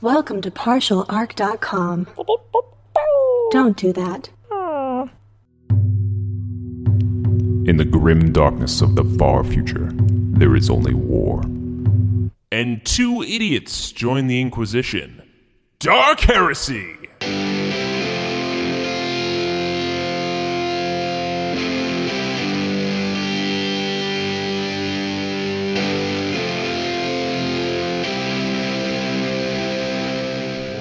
Welcome to partialarc.com. Don't do that. In the grim darkness of the far future, there is only war. And two idiots join the Inquisition. Dark Heresy!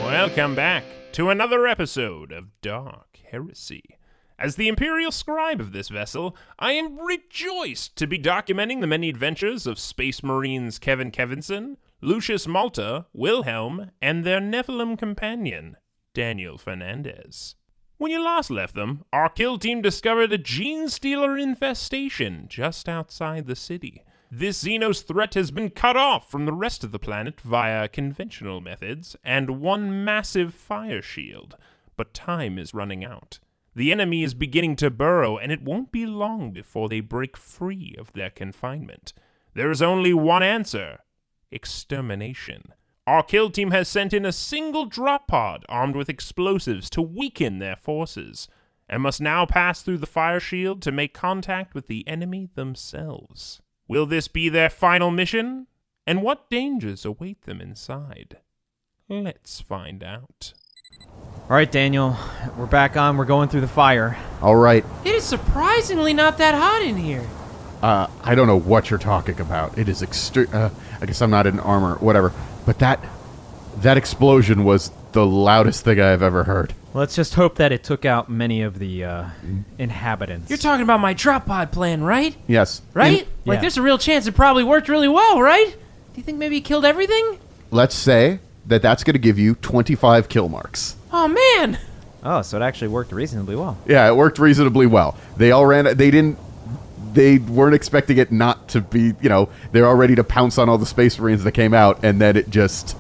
Welcome back to another episode of Dark Heresy. As the Imperial Scribe of this vessel, I am rejoiced to be documenting the many adventures of Space Marines Kevin Kevinson, Lucius Malta, Wilhelm, and their Nephilim companion, Daniel Fernandez. When you last left them, our kill team discovered a genestealer infestation just outside the city. This Xenos threat has been cut off from the rest of the planet via conventional methods and one massive fire shield, but time is running out. The enemy is beginning to burrow, and it won't be long before they break free of their confinement. There is only one answer: extermination. Our kill team has sent in a single drop pod armed with explosives to weaken their forces, and must now pass through the fire shield to make contact with the enemy themselves. Will this be their final mission? And what dangers await them inside? Let's find out. All right, Daniel, we're back on. We're going through the fire. All right. It is surprisingly not that hot in here. I don't know what you're talking about. It is I guess I'm not in armor, whatever. But that explosion was the loudest thing I've ever heard. Let's just hope that it took out many of the inhabitants. You're talking about my drop pod plan, right? Yes. Right? Yeah. There's a real chance it probably worked really well, right? Do you think maybe it killed everything? Let's say that's going to give you 25 kill marks. Oh, man! Oh, so it actually worked reasonably well. Yeah, it worked reasonably well. They all ran. They weren't expecting it not to be. They're all ready to pounce on all the Space Marines that came out, and then it just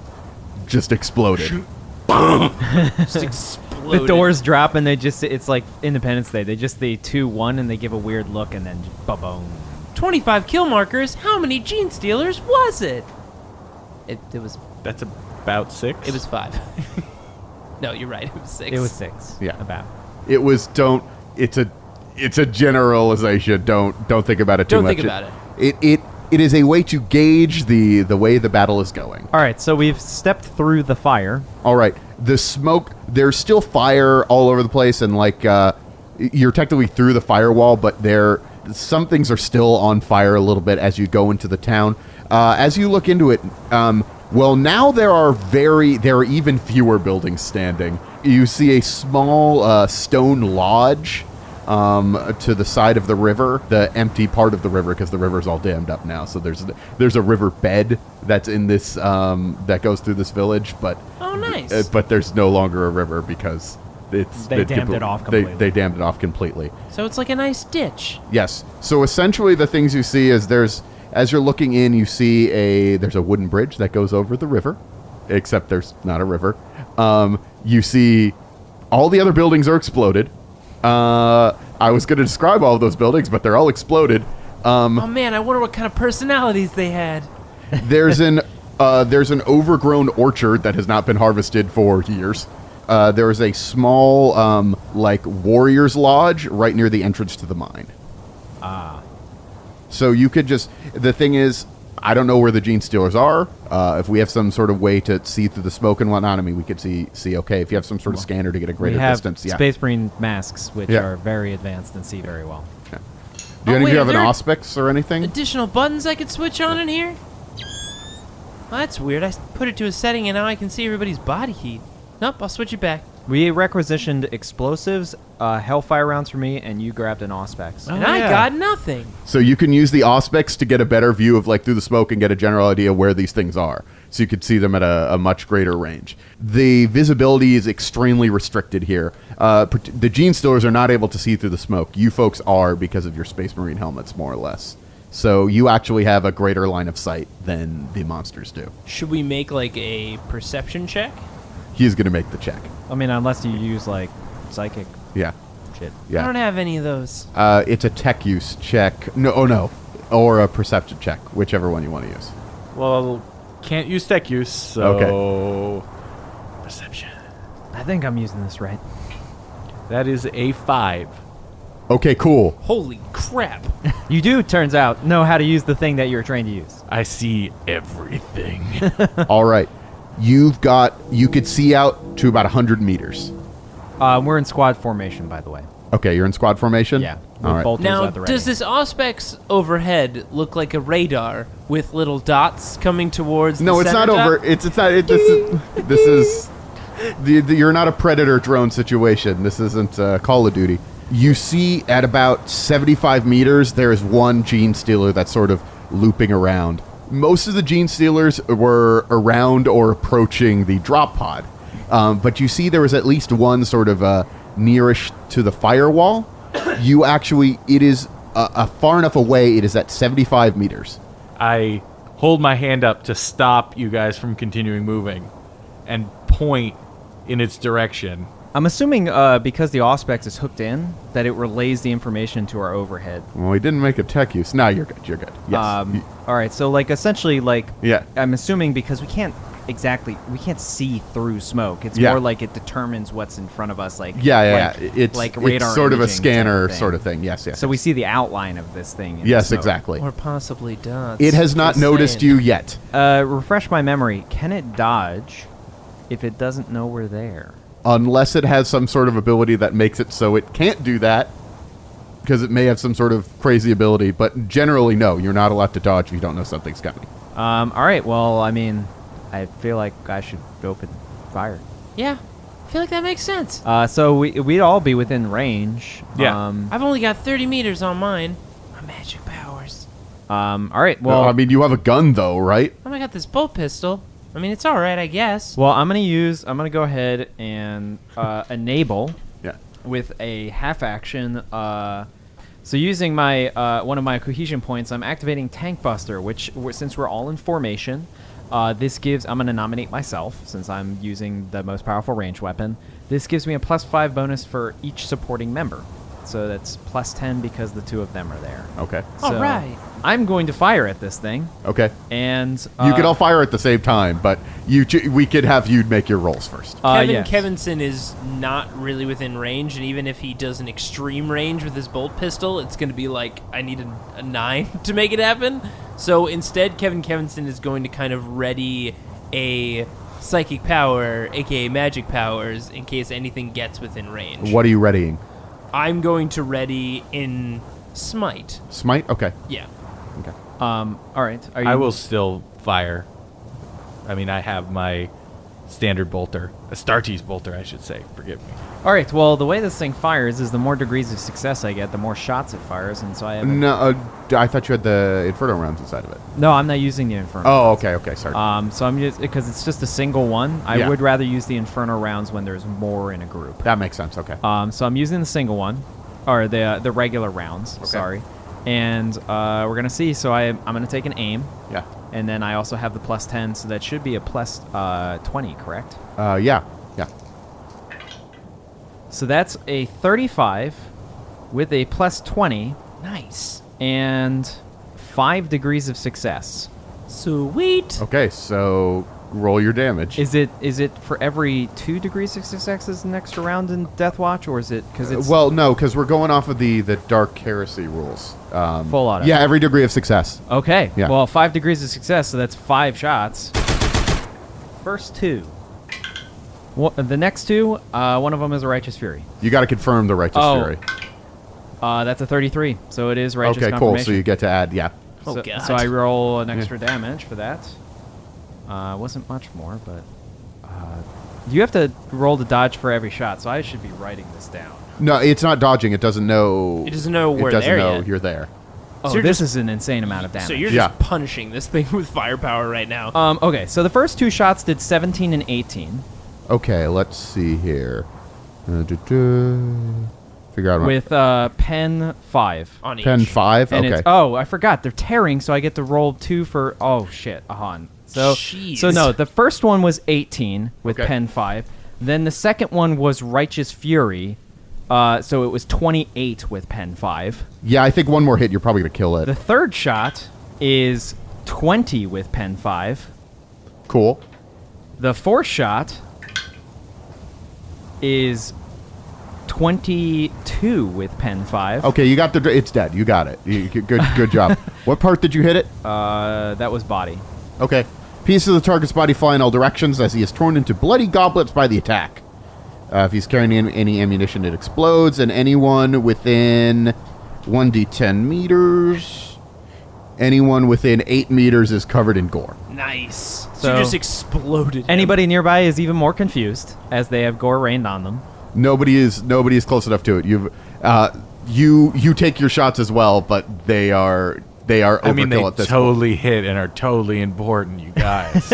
exploded. Just exploded. The doors drop, and it's like Independence Day. They 2-1, and they give a weird look, and then ba-boom. 25 kill markers? How many genestealers was it? It was... That's about 6. It was 5. No, you're right. It was 6. It was 6. Yeah. About. It was. It's a generalization. Don't think about it too much. Don't think about it. It is a way to gauge the way the battle is going. All right, so we've stepped through the fire. All right. The smoke, there's still fire all over the place, and you're technically through the firewall, but some things are still on fire a little bit as you go into the town. As you look into it, now there are even fewer buildings standing. You see a small stone lodge to the side of the river, the empty part of the river, because the river's all dammed up now. So there's a river bed that's in this that goes through this village, but oh, nice. But there's no longer a river because They dammed it off completely. They dammed it off completely. So it's like a nice ditch. Yes. So essentially, the things you see is as you're looking in, you see there's a wooden bridge that goes over the river, except there's not a river. You see all the other buildings are exploded. I was going to describe all of those buildings, but they're all exploded. Oh man, I wonder what kind of personalities they had. There's an overgrown orchard that has not been harvested for years. There is a small warriors lodge right near the entrance to the mine. So you could the thing is, I don't know where the genestealers are. If we have some sort of way to see through the smoke and whatnot, I mean, we could see okay. If you have some sort of scanner to get a greater distance, yeah. Space Marine masks, which are very advanced and see very well. Yeah. Do any of you have an Auspex or anything? Additional buttons I could switch on in here? Well, that's weird. I put it to a setting and now I can see everybody's body heat. Nope, I'll switch it back. We requisitioned explosives, Hellfire rounds for me, and you grabbed an Auspex. And I got nothing. So you can use the Auspex to get a better view of through the smoke and get a general idea where these things are. So you could see them at a much greater range. The visibility is extremely restricted here. The genestealers are not able to see through the smoke. You folks are because of your Space Marine helmets, more or less. So you actually have a greater line of sight than the monsters do. Should we make a perception check? He's going to make the check. I mean, unless you use psychic Yeah. shit. Yeah. I don't have any of those. It's a tech use check. No. Or a perception check, whichever one you want to use. Well, can't use tech use, so... Okay. I think I'm using this right. That is a 5. Okay, cool. Holy crap. You do, turns out, know how to use the thing that you're trained to use. I see everything. All right. You could see out to about 100 meters. We're in squad formation, by the way. Okay, you're in squad formation? Yeah. With All right. bolters Now, at the ready. does this Auspex overhead look like a radar with little dots coming towards No, the it's center not dot? over. It's not. This is. You're not a predator drone situation. This isn't Call of Duty. You see at about 75 meters, there is one genestealer that's sort of looping around. Most of the genestealers were around or approaching the drop pod, but you see there was at least one sort of nearish to the firewall. You actually, it is far enough away. It is at 75 meters. I hold my hand up to stop you guys from continuing moving and point in its direction. I'm assuming because the Auspex is hooked in, that it relays the information to our overhead. Well, we didn't make a tech use. No, you're good. You're good. Yes. All right, so like essentially like Yeah. I'm assuming because we can't see through smoke. It's Yeah. more like it determines what's in front of us. Like Yeah. It's like radar It's sort of a imaging scanner type sort of thing. Yes. So we see the outline of this thing. in the Yes, smoke. exactly. Or possibly dots. It has not Just noticed saying. you yet. Refresh my memory. Can it dodge if it doesn't know we're there? Unless it has some sort of ability that makes it so it can't do that, because it may have some sort of crazy ability. But generally, no, you're not allowed to dodge if you don't know something's coming. All right. Well, I mean, I feel like I should open fire. Yeah, I feel like that makes sense. So we'd all be within range. Yeah. I've only got 30 meters on mine. My magic powers. All right. Well, I mean, you have a gun, though, right? Oh, I got this bolt pistol. I mean, it's all right, I guess. Well, I'm gonna go ahead and enable Yeah. with a half action. So using my one of my cohesion points, I'm activating Tank Buster, which since we're all in formation, this gives. I'm gonna nominate myself since I'm using the most powerful range weapon. This gives me a +5 bonus for each supporting member. So that's +10 because the two of them are there. Okay. So All right. I'm going to fire at this thing, Okay. and You could all fire at the same time, but we could have you make your rolls first. Kevin yes. Kevinson is not really within range, and even if he does an extreme range with his bolt pistol, it's going to be like, I need a 9 to make it happen. So instead, Kevin Kevinson is going to kind of ready a psychic power, aka magic powers, in case anything gets within range. What are you readying? I'm going to ready in Smite. Smite? Okay. Yeah. Okay. all right. Are you? I will still fire. I mean, I have my standard bolter. Astartes bolter, I should say. Forgive me. All right. Well, the way this thing fires is the more degrees of success I get, the more shots it fires, and so I have. No, I thought you had the Inferno rounds inside of it. No, I'm not using the Inferno. Oh, okay, sorry. So I'm just because it's just a single one. I Yeah. would rather use the Inferno rounds when there's more in a group. That makes sense, okay. So I'm using the single one, or the regular rounds. Sorry, and we're gonna see. So I'm gonna take an aim. Yeah. And then I also have the +10, so that should be a +20, correct? Yeah. So that's a 35 with a +20 Nice. and 5 degrees of success. Sweet. Okay, so roll your damage. Is it for every 2 degrees of success is an extra round in Death Watch, or is it because it's well, no, because we're going off of the Dark Heresy rules. full auto? Yeah, every degree of success. Okay. Yeah. Well, 5 degrees of success, so that's 5 shots. First 2. The next 2, one of them is a Righteous Fury. You got to confirm the Righteous Fury. That's a 33, so it is Righteous Okay, cool. Confirmation. So you get to add, yeah. Oh, so, God. so I roll an extra damage for that. Wasn't much more, but you have to roll the dodge for every shot, so I should be writing this down. No, it's not dodging. It doesn't know. It doesn't know we're It doesn't there know yet. you're there. Oh, you're this just- is an insane amount of damage. So you're Yeah. just punishing this thing with firepower right now. Okay, so the first 2 shots did 17 and 18 Okay, let's see here. Figure out with pen 5. on each. pen 5. And Okay. it's I forgot they're tearing, so I get to roll 2 for shit, Ahan. So Jeez. no, the first one was 18 with Okay. pen 5. Then the second one was Righteous Fury. So it was 28 with pen 5. Yeah, I think one more hit, you're probably going to kill it. The third shot is 20 with pen 5. Cool. The fourth shot is 22 with pen 5. Okay, you got it's dead. You got it. Good job. What part did you hit it? That was body. Okay. Pieces of the target's body fly in all directions as he is torn into bloody goblets by the attack. If he's carrying any ammunition, it explodes, and anyone within 1d10 meters, anyone within 8 meters is covered in gore. Nice. So So you just exploded. Anybody nearby is even more confused as they have gore rained on them. Nobody is close enough to it. You take your shots as well, but they are overkill I mean, they at this totally hit and are totally important, you guys.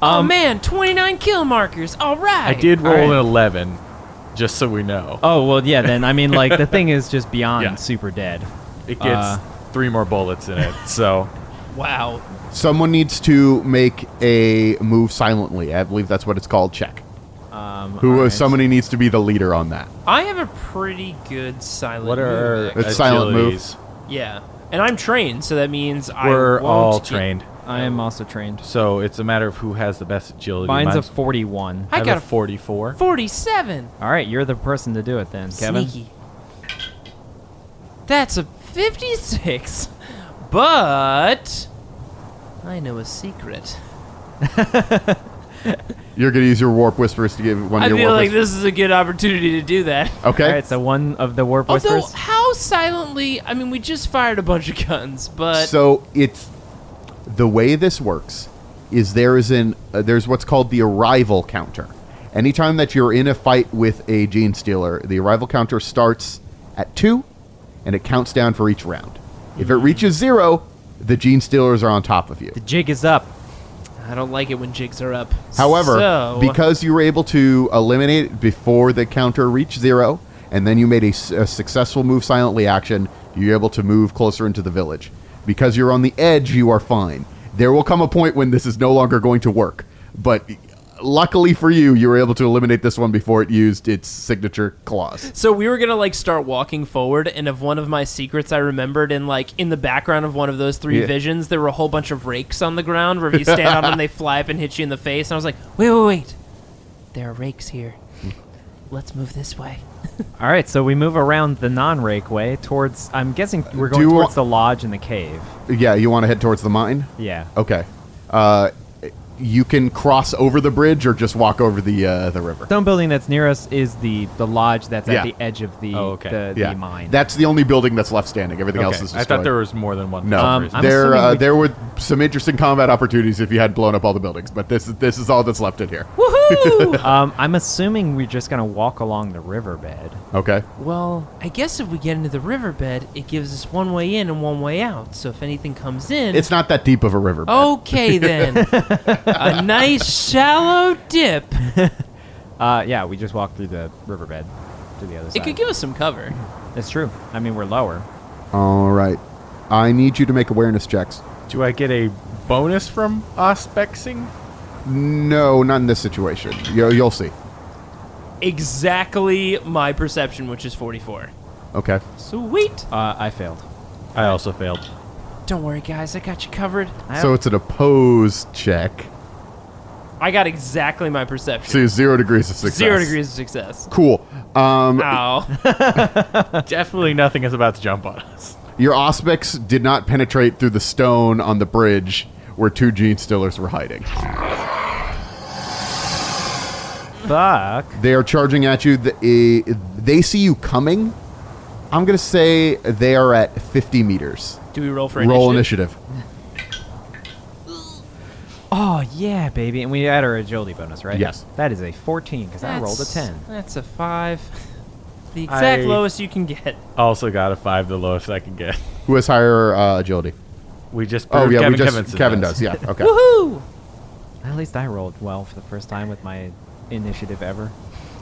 Oh man, 29 kill markers. All right. I did roll All right. an 11, just so we know. Oh, well, yeah, then, I mean, like, the thing is just beyond Yeah. super dead. It gets 3 more bullets in it, so... Wow. point. Someone needs to make a move silently. I believe that's what it's called. Check. Alright. Somebody needs to be the leader on that. I have a pretty good silent What are move. It's silent move. agilities? Yeah. And I'm trained, so that means We're I won't all get- trained, I am also trained. so it's a matter of who has the best agility. Mine's a 41. I have got a a 44. 47. All right, you're the person to do it then, Kevin. Sneaky. That's a 56. But I know a secret. You're going to use your warp whispers to give one I of your feel warp like whispers. this is a good opportunity to do that. Okay. All right, so one of the warp Although, whispers. how silently? I mean, we just fired a bunch of guns, but So it's the way this works is there's what's called the arrival counter. Anytime that you're in a fight with a genestealer, the arrival counter starts at 2, and it counts down for each round. If it reaches 0, the genestealers are on top of you. The jig is up. I don't like it when jigs are up. However, So- because you were able to eliminate it before the counter reached 0, and then you made a successful move silently action, you're able to move closer into the village. Because you're on the edge, you are fine. There will come a point when this is no longer going to work. But luckily for you, you were able to eliminate this one before it used its signature clause. So we were gonna like start walking forward, and of one of my secrets I remembered in the background of one of those 3 Yeah. visions, there were a whole bunch of rakes on the ground where if you stand on them, they fly up and hit you in the face. And I was like, wait, there are rakes here. Let's move this way. All right, so we move around the non-rake way towards. I'm guessing we're Do going you towards wa- the lodge and the cave. Yeah, you want to head towards the mine? Yeah. Okay. You can cross over the bridge or just walk over the river. Stone building that's near us is the lodge that's Yeah. at the edge of the Oh, okay. the mine. That's the only building that's left standing. Everything else Okay. is I destroyed. thought there was more than one. No, I'm there assuming we- there were some interesting combat opportunities if you had blown up all the buildings, but this is all that's left in here. Woohoo! I'm assuming we're just gonna walk along the riverbed. Okay. Well, I guess if we get into the riverbed, it gives us one way in and one way out. So if anything comes in, It's not that deep of a river. okay then. A nice shallow dip. Yeah, we just walk through the riverbed to the other It side. could give us some cover. It's true. I mean, we're lower. All right. I need you to make awareness checks. Do I get a bonus from auspexing? No, not in this situation. You'll see. Exactly my perception, which is 44. Okay. Sweet. I failed. I also failed. Don't worry, guys. I got you covered. So it's an opposed check. I got exactly my perception. So you're 0 degrees of success. 0 degrees of success. Cool. Ow. Definitely nothing is about to jump on us. Your auspex did not penetrate through the stone on the bridge where 2 genestealers were hiding. Fuck. They are charging at you. They see you coming. I'm going to say they are at 50 meters. Do we roll for Roll initiative? initiative. Oh yeah, baby, and we add our agility bonus, right? Yes. That is a 14 because I rolled a 10. That's a 5. The exact I- lowest you can get. Also got a 5, the lowest I can get. Who has higher agility? We just Oh, proved yeah, Kevin we just Kevinson Kevin does. Yeah, okay. Woohoo! At least I rolled well for the first time with my initiative ever.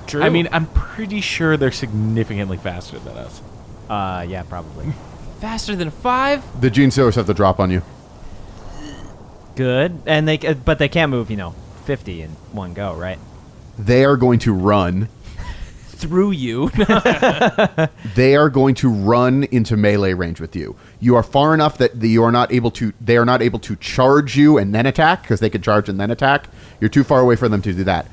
True. I mean, I'm pretty sure they're significantly faster than us. Yeah, probably. faster than a 5? The genestealers have to drop on you. Good, and but they can't move, 50 in one go, right? They are going to run. Through you. They are going to run into melee range with you. You are far enough that they are not able to charge you and then attack, because they can charge and then attack. You're too far away for them to do that.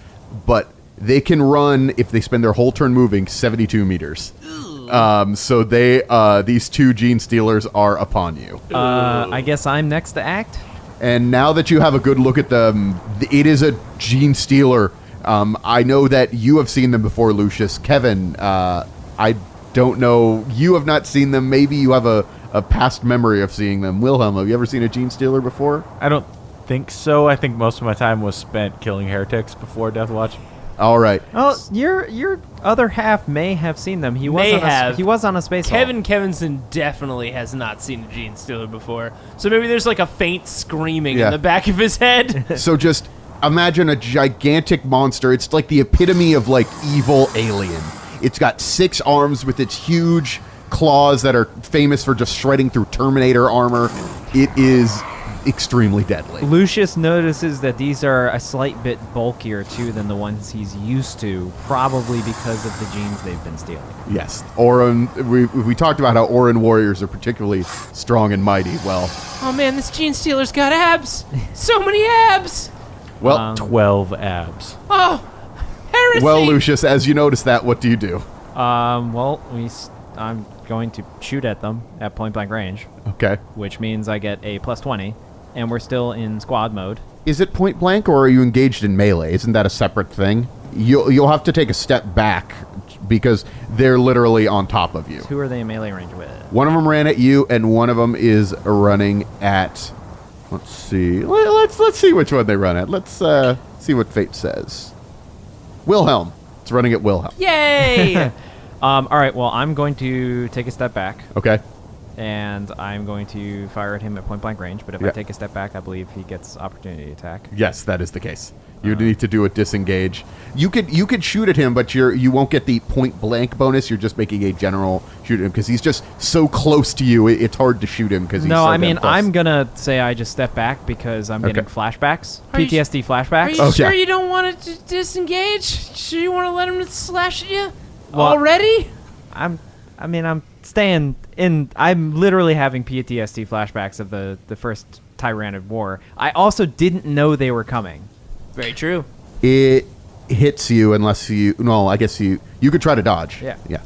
But They can run, if they spend their whole turn moving, 72 meters. So these two genestealers are upon you. I guess I'm next to act. And now that you have a good look at them, it is a genestealer. I know that you have seen them before, Lucius. Kevin, I don't know. You have not seen them. Maybe you have a past memory of seeing them. Wilhelm, have you ever seen a genestealer before? I don't think so. I think most of my time was spent killing heretics before Deathwatch. All right. Oh, your other half may have seen them. He was on a space Kevin Kevinson definitely has not seen a genestealer before. So maybe there's like a faint screaming in the back of his head. So just imagine a gigantic monster. It's like the epitome of like evil alien. It's got 6 arms with its huge claws that are famous for just shredding through Terminator armor. It is extremely deadly. Lucius notices that these are a slight bit bulkier too than the ones he's used to, probably because of the genes they've been stealing. Yes. Orin, we talked about how Orin warriors are particularly strong and mighty. Well, Oh man, this genestealer's got abs! So many abs! well, 12 abs. Oh, heresy! well, Lucius, as you notice that, what do you do? Well, I'm going to shoot at them at point blank range, Okay. which means I get a +20, and we're still in squad mode. Is it point blank or are you engaged in melee? Isn't that a separate thing? You'll have to take a step back because they're literally on top of you. Who are they in melee range with? One of them ran at you, and one of them is running at. Let's see. Let's see which one they run at. Let's see what fate says. Wilhelm. It's running at Wilhelm. Yay! All right, well, I'm going to take a step back, Okay. and I'm going to fire at him at point blank range, but if I take a step back, I believe he gets opportunity attack. Yes, that is the case. You need to do a disengage. You could shoot at him, but you won't get the point blank bonus. You're just making a general shoot at him because he's just so close to you. It's hard to shoot him because he's No, so I mean, damn close. I'm going to say I just step back because I'm getting flashbacks, Are you PTSD Are flashbacks. you Okay. sure you don't want to disengage? Sure you want to let him slash at you? Well, Already? I'm staying in. I'm literally having PTSD flashbacks of the first Tyrannid War. I also didn't know they were coming. Very true. It hits you unless you. No, I guess you could try to dodge. Yeah. Yeah.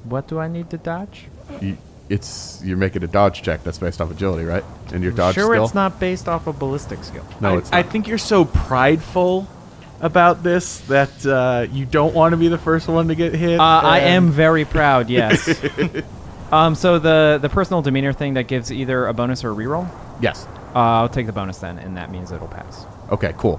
What do I need to dodge? You're making a dodge check that's based off agility, right? And your dodge Sure, skill. it's not based off a ballistic skill. No, it's I not. think you're so prideful about this that you don't want to be the first one to get hit. I and- am very proud. Yes. So the personal demeanor thing that gives either a bonus or a reroll. Yes. I'll take the bonus then, and that means it'll pass. Okay. Cool.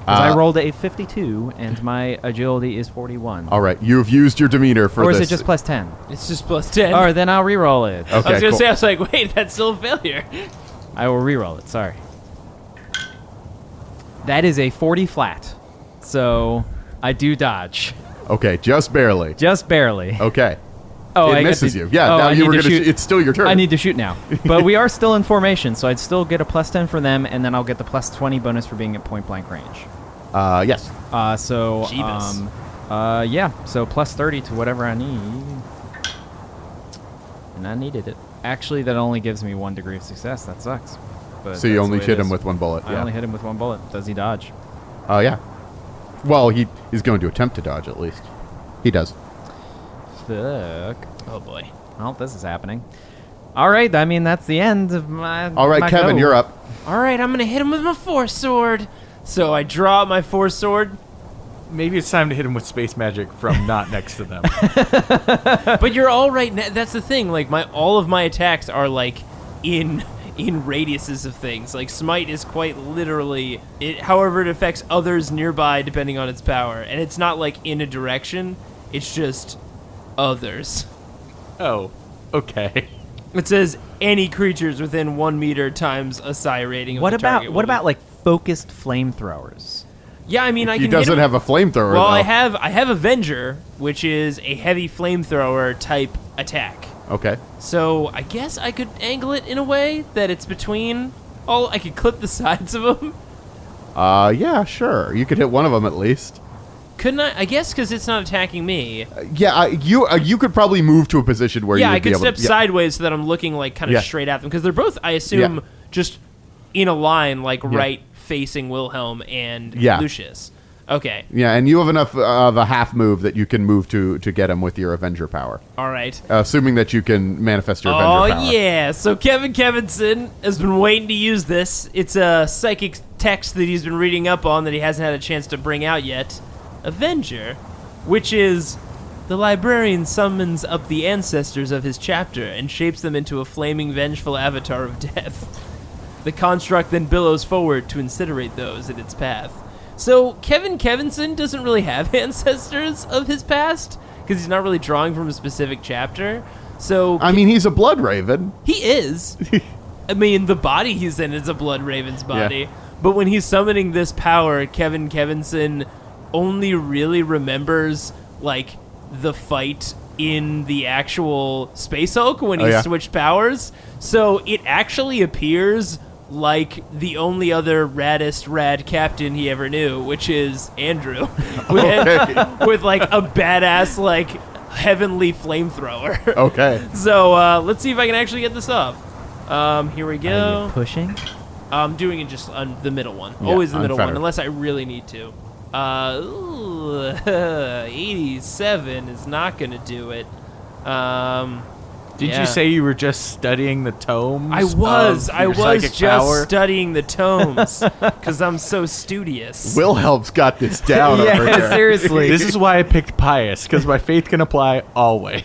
'Cause I rolled a 52, and my agility is 41. All right. You've used your demeanor for or is this. it just +10? It's just +10. Or then I'll reroll it. Okay. I was going to cool. say, I was like, wait, that's still a failure. I will reroll it. Sorry. That is a 40 flat. So I do dodge. Okay. Just barely. Just barely. Okay. Oh, it I get misses to- you. Yeah. oh, now I you need were to gonna. shoot- It's still your turn. I need to shoot now. But we are still in formation, so I'd still get a +10 for them, and then I'll get the +20 bonus for being at point blank range. Yes. So, Jeebus. yeah, so +30 to whatever I need. And I needed it. Actually, that only gives me 1 degree of success. That sucks. But So you that's only the way it hit him is. with 1 bullet. I Yeah. only hit him with 1 bullet. Does he dodge? Yeah. Well, he's going to attempt to dodge at least. He does. Fuck. Oh, boy. Well, this is happening. All right, I mean, that's the end of my All right, my Kevin, go. you're up. All right, I'm going to hit him with my force sword. So I draw out my force sword. Maybe it's time to hit him with space magic from not next to them. But you're all right. That's the thing. Like all of my attacks are like in radiuses of things. Like smite is quite literally it. However, it affects others nearby depending on its power, and it's not like in a direction. It's just others. Oh, okay. It says any creatures within 1 meter times a psi rating. Of What the about target will be- like focused flamethrowers? Yeah, I mean I He can. hit doesn't him. have a flamethrower. Well, though. I have Avenger, which is a heavy flamethrower type attack. Okay. So I guess I could angle it in a way that it's between all. I could clip the sides of them. Yeah, sure. You could hit one of them at least. Couldn't I? I guess because it's not attacking me. Yeah, you could probably move to a position where Yeah, you would I be could able step to. Yeah. sideways so that I'm looking like kind of Yeah. straight at them because they're both, I assume, Yeah. just in a line, like right facing Wilhelm and Yeah. Lucius. Okay. Yeah, and you have enough of a half move that you can move to get him with your Avenger power. All right. Assuming that you can manifest your Avenger power. Oh, yeah. So Kevin Kevinson has been waiting to use this. It's a psychic text that he's been reading up on that he hasn't had a chance to bring out yet. Avenger, which is the librarian summons up the ancestors of his chapter and shapes them into a flaming, vengeful avatar of death. The construct then billows forward to incinerate those in its path. So Kevin Kevinson doesn't really have ancestors of his past because he's not really drawing from a specific chapter. So I mean, he's a blood raven. he is. I mean, the body he's in is a blood raven's body. Yeah. But when he's summoning this power, Kevin Kevinson only really remembers like the fight in the actual Space Hulk when he switched powers. So it actually appears like the only other raddest rad captain he ever knew, which is Andrew, with like a badass like heavenly flamethrower. Okay. So let's see if I can actually get this off. Here we Are go. you pushing? I'm doing it just on the middle one. Yeah, Always the middle one, unfettered. unless I really need to. 87 is not going to do it. Did Yeah. you say you were just studying the tomes? I was psychic just power? studying the tomes because I'm so studious. Wilhelm's got this down over Yeah, here. seriously. This is why I picked pious, because my faith can apply always.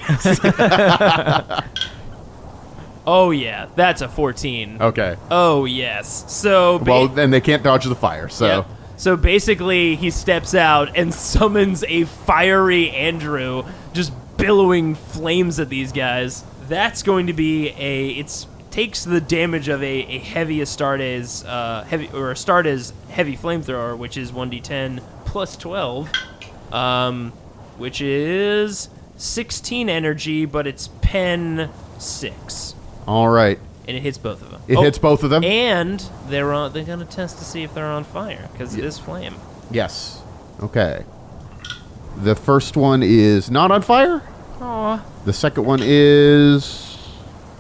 Oh yeah, that's a 14. Okay. Oh yes. So Well, then they can't dodge the fire, so... Yep. So basically, he steps out and summons a fiery Andrew, just billowing flames at these guys. That's going to be takes the damage of a heavy Astartes Astartes heavy flamethrower, which is 1d10 plus 12, which is 16 energy, but it's pen 6, All right. and it hits both of them. It hits both of them? And they're gonna test to see if they're on fire because it is flame. Yes. Okay. The first one is not on fire. Aw. The second one is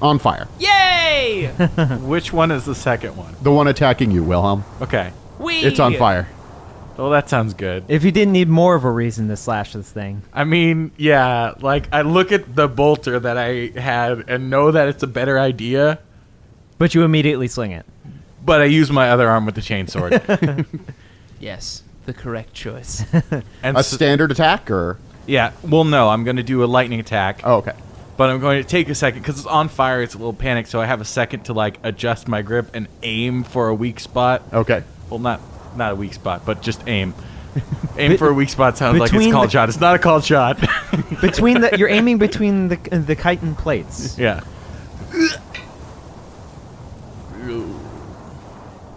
on fire. Yay! Which one is the second one? The one attacking you, Wilhelm. Okay. Whee! It's on fire. Well, that sounds good. If you didn't need more of a reason to slash this thing. I mean, yeah, like, I look at the bolter that I had and know that it's a better idea, But you immediately sling it. but I use my other arm with the chainsword. Yes, the correct choice. And A standard attack, or... yeah, well, no, I'm going to do a lightning attack. Oh, okay. But I'm going to take a second, because it's on fire, it's a little panicked, so I have a second to, like, adjust my grip and aim for a weak spot. Okay. Well, not a weak spot, but just aim. Aim for a weak spot sounds like it's a Between called the- shot. It's not a called shot. You're aiming between the chitin plates. Yeah.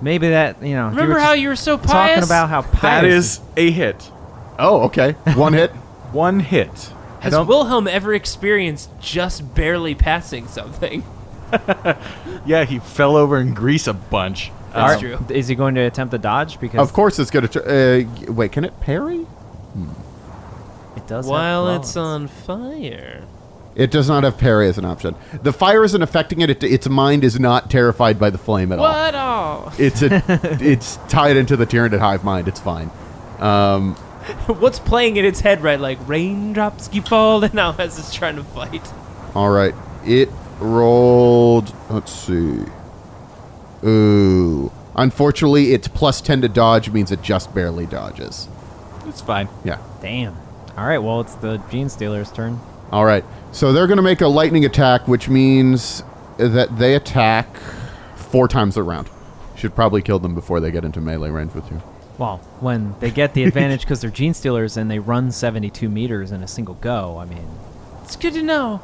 Maybe that, Remember how you were so pious? talking about how pious. That is a hit. Oh, okay. One hit. One hit. Has Wilhelm ever experienced just barely passing something? Yeah, he fell over in grease a bunch. That's true. Is he going to attempt a dodge? Because Of course it's going to... wait, can it parry? it does. While have it's claws. on fire. It does not have parry as an option. The fire isn't affecting it. Its mind is not terrified by the flame at all. What all? It's tied into the Tyranid hive mind. It's fine. What's playing in its head, right? Like, raindrops keep falling now as it's trying to fight. All right. It rolled... Let's see. Ooh. Unfortunately, its plus 10 to dodge means it just barely dodges. It's fine. Yeah. Damn. All right. Well, it's the genestealer's turn. All right. So they're going to make a lightning attack, which means that they attack 4 times a round. Should probably kill them before they get into melee range with you. Well, when they get the advantage because they're genestealers and they run 72 meters in a single go, I mean... It's good to know.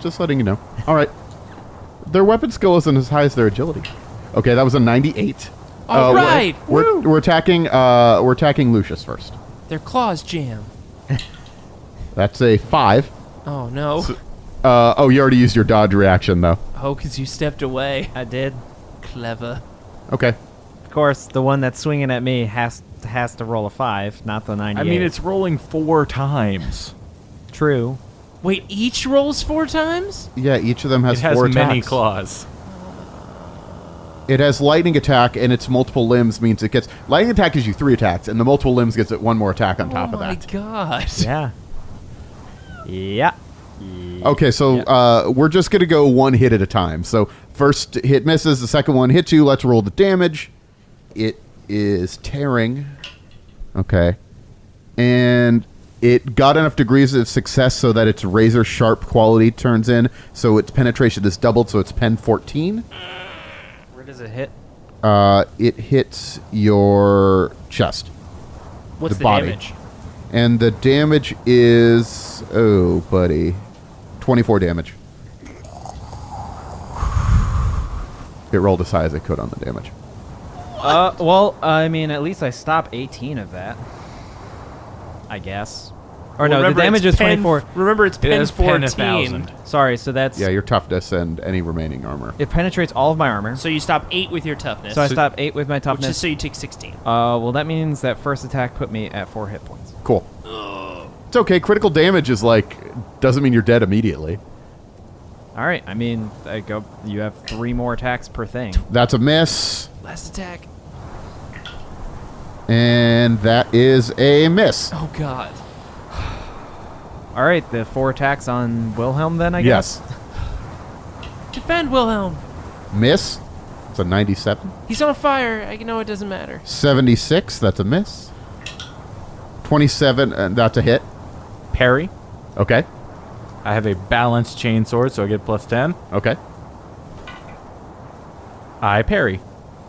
Just letting you know. All right. Their weapon skill isn't as high as their agility. Okay, that was a 98. All right. We're attacking Lucius first. Their claws jam. That's a 5. Oh, no. Oh, you already used your dodge reaction though. Oh, because you stepped away. I did. Clever. Okay. Of course, the one that's swinging at me has to roll a 5, not the 98. I mean, it's rolling 4 times. true. Wait, each rolls 4 times? Yeah, each of them has It has 4 many attacks. claws. It has lightning attack, and its multiple limbs means it gets... Lightning attack gives you 3 attacks, and the multiple limbs gets it 1 more attack on top of that. Oh, my God. Yeah. Yeah. Okay, so we're just going to go 1 hit at a time. So first hit misses, the second one hits you. Let's roll the damage. It is tearing. Okay. And it got enough degrees of success so that its razor sharp quality turns in, so its penetration is doubled, so it's pen 14. Where does it hit? It hits your chest. What's the body. damage? And the damage is... Oh, buddy. 24 damage. It rolled as high as it could on the damage. Well, I mean, at least I stop 18 of that. I guess. Or no, the Remember, damage it's is 24. Remember, it's It pen is 14. 1,000. Sorry, so that's... Yeah, your toughness and any remaining armor. It penetrates all of my armor. So you stop 8 with your toughness. So I stop 8 with my which is toughness. so you take 16. Well, that means that first attack put me at 4 hit points. Cool. It's okay. Critical damage is like... Doesn't mean you're dead immediately. All right, I mean, you have 3 more attacks per thing. That's a miss. Last attack. And that is a miss. Oh, God. All right, the 4 attacks on Wilhelm then, I guess? Yes. Defend Wilhelm. Miss. It's a 97. He's on fire. I know it doesn't matter. 76. That's a miss. 27. That's a hit. Parry. Okay. I have a balanced chainsword, so I get plus 10. Okay. I parry.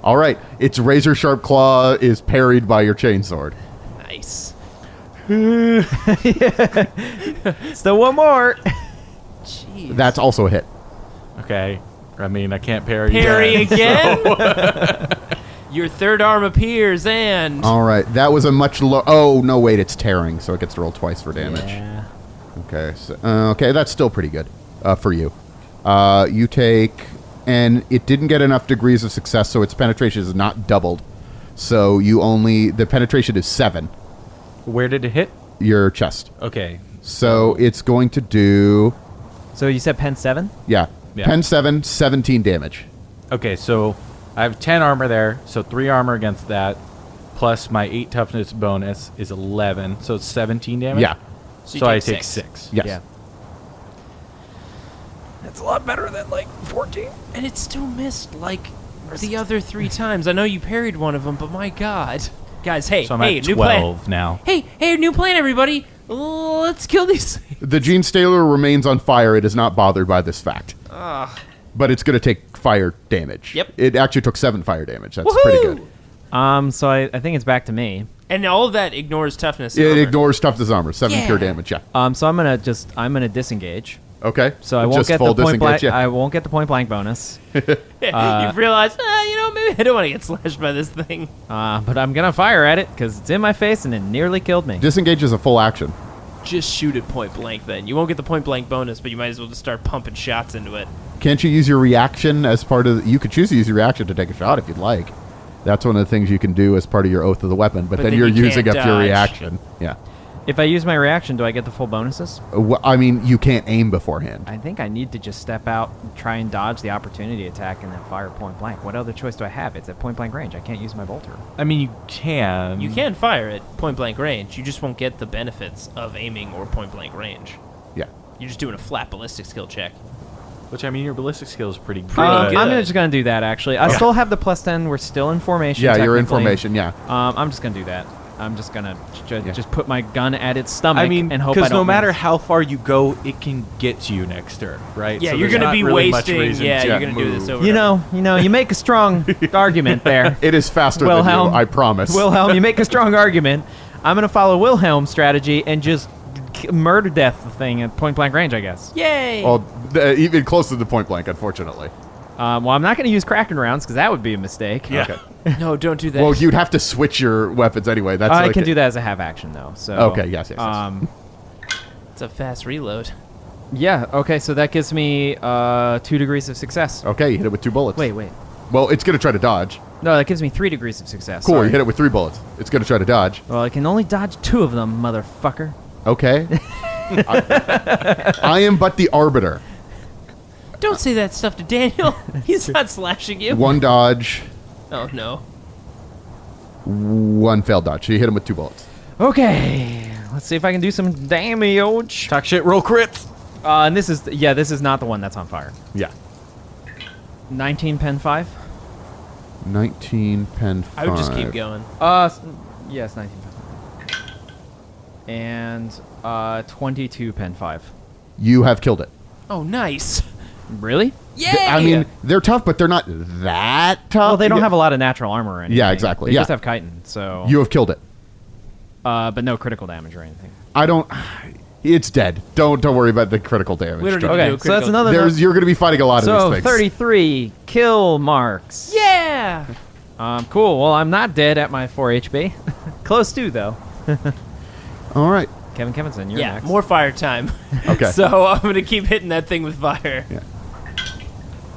All right. Its razor sharp claw is parried by your chainsword. Nice. Still 1 more. Jeez. That's also a hit. Okay. I mean, I can't parry. Parry again. again? Your third arm appears and... All right. That was a much low... Oh, no, wait. It's tearing, so it gets to roll twice for damage. Yeah. Okay. So, okay, that's still pretty good for you. You take... And it didn't get enough degrees of success, so its penetration is not doubled. So you only... The penetration is 7. Where did it hit? Your chest. Okay. So it's going to do... So you said pen 7? Yeah. Yeah. Pen 7, 17 damage. Okay, so I have 10 armor there, so 3 armor against that, plus my 8 toughness bonus is 11, so it's 17 damage? Yeah. So you So I take take 6. 6. Yes. Yeah. That's a lot better than, like, 14. And it still missed, like, the other 3 times. I know you parried one of them, but my God. Guys, hey, So I'm hey, at new 12 plan. now. Hey, new plan, everybody. Let's kill these things. The genestealer remains on fire. It is not bothered by this fact. But it's going to take fire damage. Yep. It actually took 7 fire damage. That's Woohoo! pretty good. So I think it's back to me. And all of that ignores toughness. It armor. ignores toughness armor. 7 Yeah. pure damage, yeah. So I'm gonna disengage. Okay. So I won't Just get full the point blank. disengage, yeah. I won't get the point blank bonus. You've realized, maybe I don't want to get slashed by this thing. But I'm gonna fire at it because it's in my face and it nearly killed me. Disengage is a full action. Just shoot it point blank then. You won't get the point blank bonus, but you might as well just start pumping shots into it. Can't you use your reaction as part of... You could choose to use your reaction to take a shot if you'd like. That's one of the things you can do as part of your oath of the weapon. But then then you're you using can't up your dodge. reaction. Yeah. If I use my reaction, do I get the full bonuses? I mean, you can't aim beforehand. I think I need to just step out, try and dodge the opportunity attack, and then fire point blank. What other choice do I have? It's at point blank range. I can't use my bolter. I mean, you can. You can fire at point blank range. You just won't get the benefits of aiming or point blank range. Yeah. You're just doing a flat ballistic skill check. Which, I mean, your ballistic skill is pretty good. I'm just gonna do that. Actually, I still have the plus 10. We're still in formation. Yeah, you're in technically. formation, yeah. I'm just gonna do that. I'm just gonna just put my gun at its stomach I mean, and hope I because don't no matter miss. how far you go, it can get to you next turn, right? Yeah, So you're there's gonna not be really much wasting. reason Yeah, to you're gonna do move. this over. You make a strong argument there. It is faster Wilhelm, than you, I promise. Wilhelm, you make a strong argument. I'm gonna follow Wilhelm's strategy and just murder death the thing at point blank range, I guess. Yay! Well, even closer to point blank, unfortunately. Well, I'm not gonna use Kraken rounds because that would be a mistake. Yeah. Okay. No, don't do that. Well, you'd have to switch your weapons anyway. That's I like can do that as a half action though. So Okay, yes. It's a fast reload. Yeah. Okay. So that gives me 2 degrees of success. Okay, you hit it with 2 bullets. Wait. Well, it's going to try to dodge. No, that gives me 3 degrees of success. Cool, Sorry. you hit it with 3 bullets. It's going to try to dodge. Well, I can only dodge 2 of them, motherfucker. Okay. I am but the arbiter. Don't say that stuff to Daniel. He's not slashing you. 1 dodge, Oh, no. 1 failed dodge. So you hit him with 2 bullets. Okay, let's see if I can do some damage. Talk shit, roll crits. And this is not the one that's on fire. Yeah. 19 pen 5. 19 pen 5. I would just keep going. Yes, 19 pen 5. And 22 pen 5. You have killed it. Oh, nice. Really? Yay! I mean, they're tough, but they're not that tough. Well, they don't Yeah. have a lot of natural armor or anything. Yeah, exactly. They Yeah. just have chitin, so You have killed it. but no critical damage or anything. I don't. It's dead. Don't worry about the critical damage. We don't John. need to Okay, do so that's critical- another. You're going to be fighting a lot of So these things. 33 kill marks. Yeah. Cool. Well, I'm not dead at my 4 HP. Close to though. All right. Kevin Kevinson, you're Yeah, next. more fire time. Okay. So I'm going to keep hitting that thing with fire. Yeah.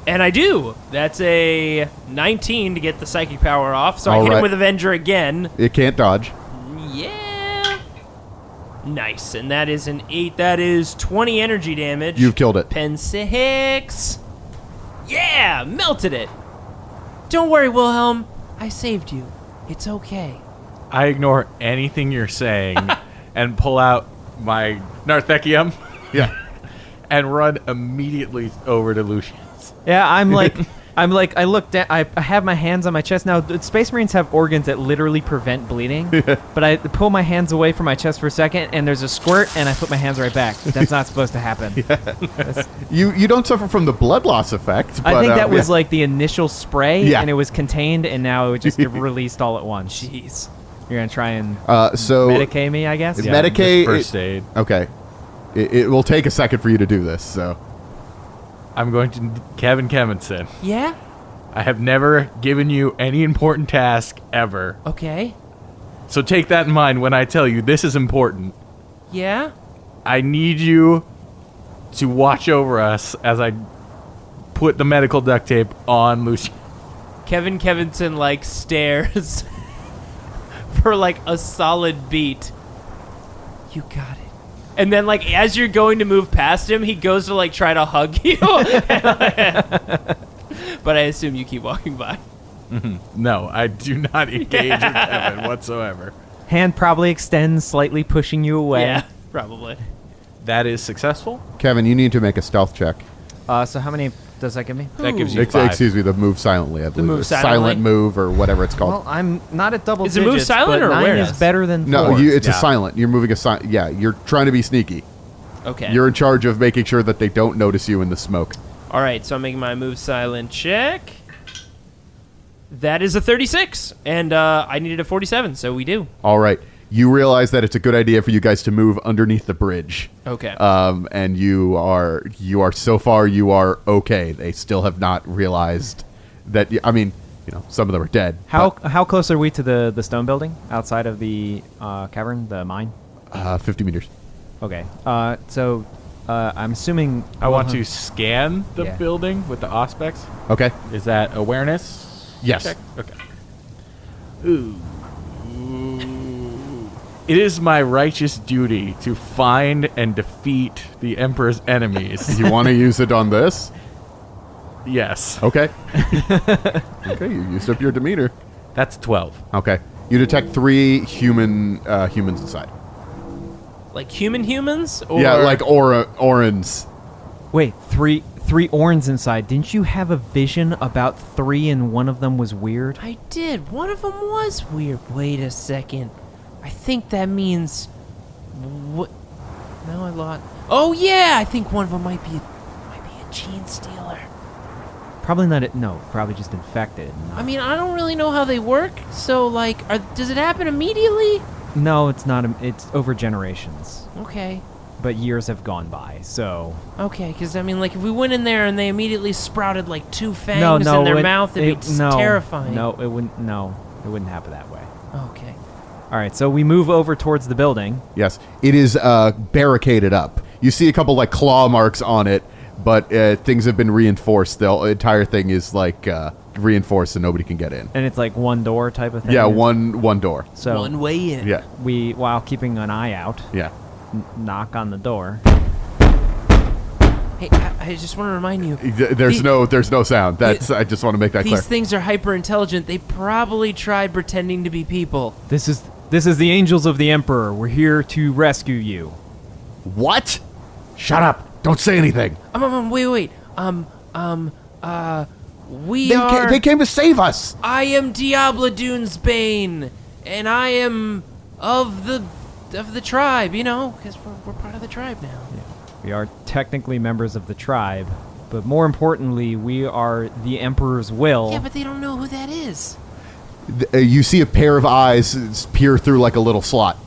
And I do. That's a 19 to get the psychic power off. So I All hit him right. with Avenger again. It can't dodge. Yeah. Nice. And that is an 8. That is 20 energy damage. You've killed it. Pen 6. Yeah, melted it. Don't worry, Wilhelm. I saved you. It's okay. I ignore anything you're saying and pull out my Narthekium Yeah. and run immediately over to Lucius. Yeah, I'm like, I look down. I have my hands on my chest now. The Space Marines have organs that literally prevent bleeding, but I pull my hands away from my chest for a second, and there's a squirt, and I put my hands right back. That's not supposed to happen. You don't suffer from the blood loss effect. I but, think that was yeah. like the initial spray, Yeah. and it was contained, and now it would just get released all at once. Jeez. You're gonna try and So medicate me, I guess. Yeah. Medicaid- First aid. Okay. It will take a second for you to do this. So I'm going to Kevin Kevinson. Yeah? I have never given you any important task ever. Okay. So take that in mind when I tell you this is important. Yeah? I need you to watch over us as I put the medical duct tape on Lucius. Kevin Kevinson, like, stares for, like, a solid beat. You got it. And then, like, as you're going to move past him, he goes to, like, try to hug you. But I assume you keep walking by. No, I do not engage with Kevin whatsoever. Hand probably extends, slightly pushing you away. Yeah, probably. That is successful. Kevin, you need to make a stealth check. So how many does that give me? That gives you 5. Excuse me, the move silently. I believe move it's silently? silent move or whatever it's called. Well, I'm not at double Is it digits, move silent but or 9 awareness? is better than No, 4. it's a Yeah. silent. You're moving a silent. Yeah, you're trying to be sneaky. Okay. You're in charge of making sure that they don't notice you in the smoke. All right, so I'm making my move silent check. That is a 36, and I needed a 47, so we do. All right. You realize that it's a good idea for you guys to move underneath the bridge. Okay. And you are so far you are okay. They still have not realized that. I mean, some of them are dead. How close are we to the stone building outside of the cavern, the mine? 50 meters. Okay. So I'm assuming I want to scan the Yeah. building with the Auspex. Okay. Is that awareness? Yes. Check? Okay. Ooh. It is my righteous duty to find and defeat the Emperor's enemies. You want to use it on this? Yes. Okay. Okay. You used up your demeanor. That's 12. Okay. You detect 3 humans inside. Like humans? Or Yeah, like Orans. Wait, three Orns inside. Didn't you have a vision about 3 and one of them was weird? I did. One of them was weird. Wait a second. I think that means... What? No, I lost... Oh, yeah! I think one of them might be a genestealer. Probably not. No, probably just infected. I mean, I don't really know how they work, so, like, does it happen immediately? No, it's not. It's over generations, Okay. but years have gone by. So Okay, because, I mean, like, if we went in there and they immediately sprouted, like, 2 fangs no, in their it- mouth, it'd be no, terrifying. No, it wouldn't. No, it wouldn't happen that way. Okay. All right, so we move over towards the building. Yes. It is barricaded up. You see a couple like claw marks on it, but things have been reinforced. The entire thing is like reinforced, so nobody can get in. And it's like one door type of thing. Yeah, one door. So One way in. Yeah. we, while keeping an eye out, Yeah. knock on the door. Hey, I just want to remind you. There's no sound. I just want to make that clear. These things are hyper intelligent. They probably tried pretending to be people. This is the angels of the Emperor. We're here to rescue you. What? Shut up! Don't say anything. Wait. They came to save us. I am Diablo Dune's Bane, and I am of the tribe. You know, because we're part of the tribe now. Yeah. We are technically members of the tribe, but more importantly, we are the Emperor's will. Yeah, but they don't know who that is. You see a pair of eyes peer through like a little slot.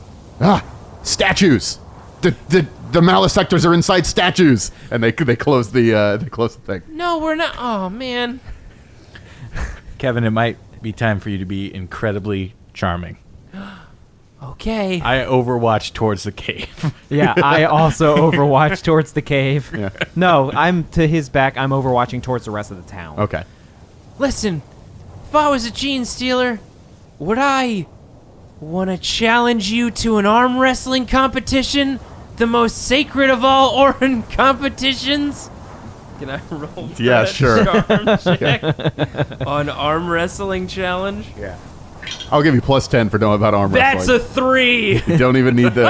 Statues. The malefactors are inside statues, and they close the thing. No, we're not. Oh man. Kevin, it might be time for you to be incredibly charming. Okay. I overwatch towards the cave. Yeah, I also overwatch towards the cave. Yeah. No, I'm to his back. I'm overwatching towards the rest of the town. Okay. Listen, if I was a genestealer, would I want to challenge you to an arm wrestling competition? The most sacred of all Orin competitions? Can I roll for Yeah, a sure. charm check on arm wrestling challenge? Yeah. I'll give you +10 for knowing about arm That's wrestling. a 3! You don't even need to.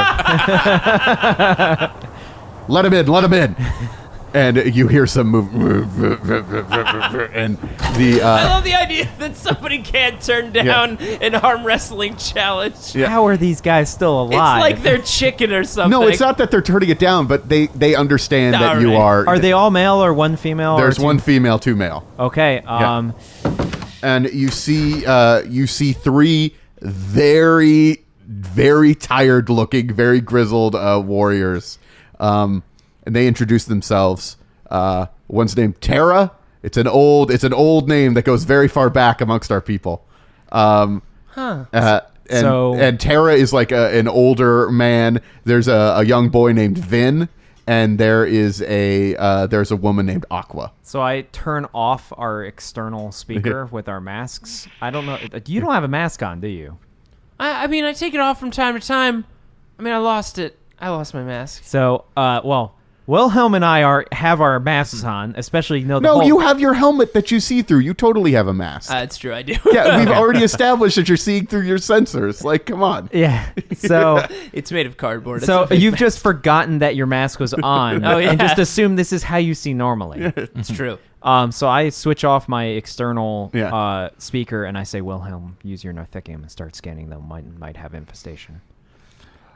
Let him in. And you hear some move, and the. I love the idea that somebody can't turn down an arm wrestling challenge. Yeah. How are these guys still It's alive? like they're chicken or something. No, it's not that they're turning it down, but they understand that you Alright. Are they all male or one female? There's or two? one female, 2 male. Okay. And you see 3 very, very tired looking, very grizzled warriors. And they introduce themselves. One's named Tara. It's an old name that goes very far back amongst our people. And Tara is like an older man. There's a young boy named Vin, and there's a woman named Aqua. So I turn off our external speaker with our masks. I don't know. You don't have a mask on, do you? I mean, I take it off from time to time. I mean, I lost it. I lost my mask. So, Wilhelm and I have our masks on, especially You have your helmet that you see through. You totally have a mask. That's true, I do. Yeah, we've already established that you're seeing through your sensors. Like, come on. Yeah. So It's made of cardboard. It's so a fake you've mask. just forgotten that your mask was on, Oh, yeah. and just assume this is how you see normally. It's true. So I switch off my external Yeah. speaker and I say, Wilhelm, use your Narthicium and start scanning them. Might have infestation.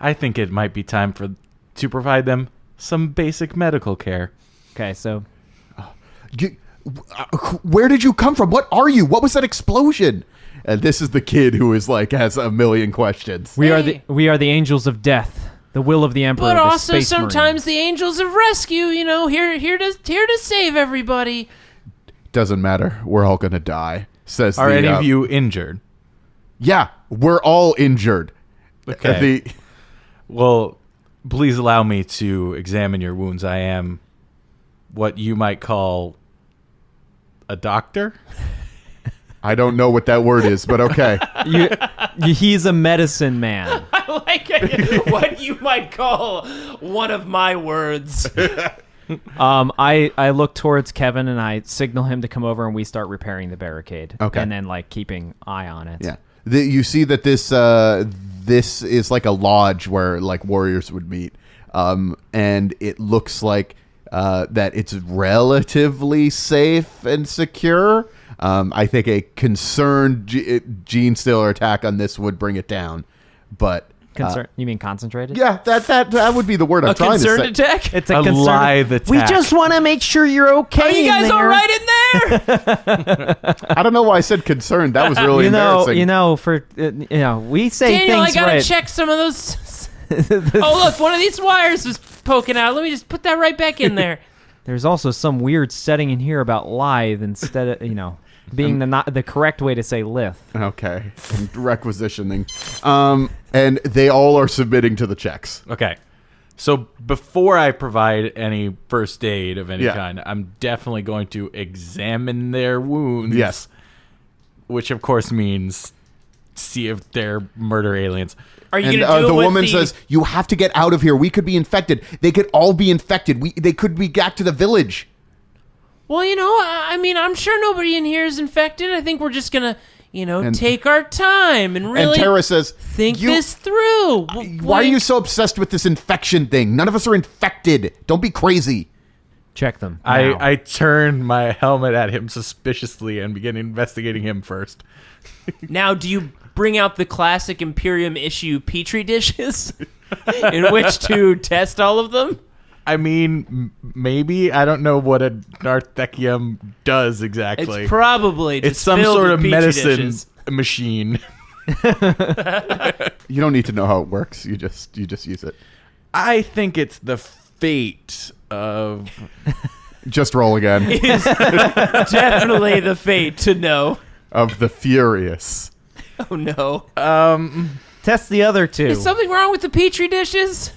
I think it might be time to provide them some basic medical care. Okay, so Where did you come from? What are you? What was that explosion? And this is the kid who is like has a million questions. we are the angels of death, the will of the Emperor. But the also Space sometimes Marines. the angels of rescue, here to save everybody. Doesn't matter. We're all gonna die. Says Are the, any of you injured? Yeah, we're all injured. Okay. Well, please allow me to examine your wounds. I am what you might call a doctor. I don't know what that word is, but okay. He's a medicine man. I like what you might call one of my words. I look towards Kevin and I signal him to come over and we start repairing the barricade. Okay. And then like keeping eye on it. Yeah. You see that this is like a lodge where like warriors would meet, and it looks like that it's relatively safe and secure. I think a concerned genestealer attack on this would bring it down, but You mean concentrated? yeah, that would be the word I'm A trying to say. concerned attack? It's A concerned- live attack. We just want to make sure you're okay. Are you in guys all there. right in there? I don't know why I said concerned. That was really embarrassing. We say Daniel, I things gotta right. check some of those. Oh, look, one of these wires was poking out. Let me just put that right back in there. There's also some weird setting in here about lithe instead of being the correct way to say lith. Okay, requisitioning, and they all are submitting to the checks. Okay. So before I provide any first aid of any Yeah. kind, I'm definitely going to examine their wounds. Yes. Which of course means see if they're murder aliens. Are you And going to do the it with woman says, "You have to get out of here. We could be infected. They could all be infected. They could be back to the village." Well, I mean, I'm sure nobody in here is infected. I think we're just going to, And- take our time and really And Tara says, think "You- this through. Why are you so obsessed with this infection thing? None of us are infected. Don't be crazy." Check them. now. I turn my helmet at him suspiciously and begin investigating him first. Now, do you bring out the classic Imperium issue Petri dishes in which to test all of them? I mean, maybe. I don't know what a narthekium does exactly. It's probably just It's some filled sort with of Petri medicine dishes. machine. You don't need to know how it works. You just use it. I think it's the fate of... Just roll again. Is definitely the fate to know. Of the furious. Oh no! Test the other two. Is something wrong with the Petri dishes?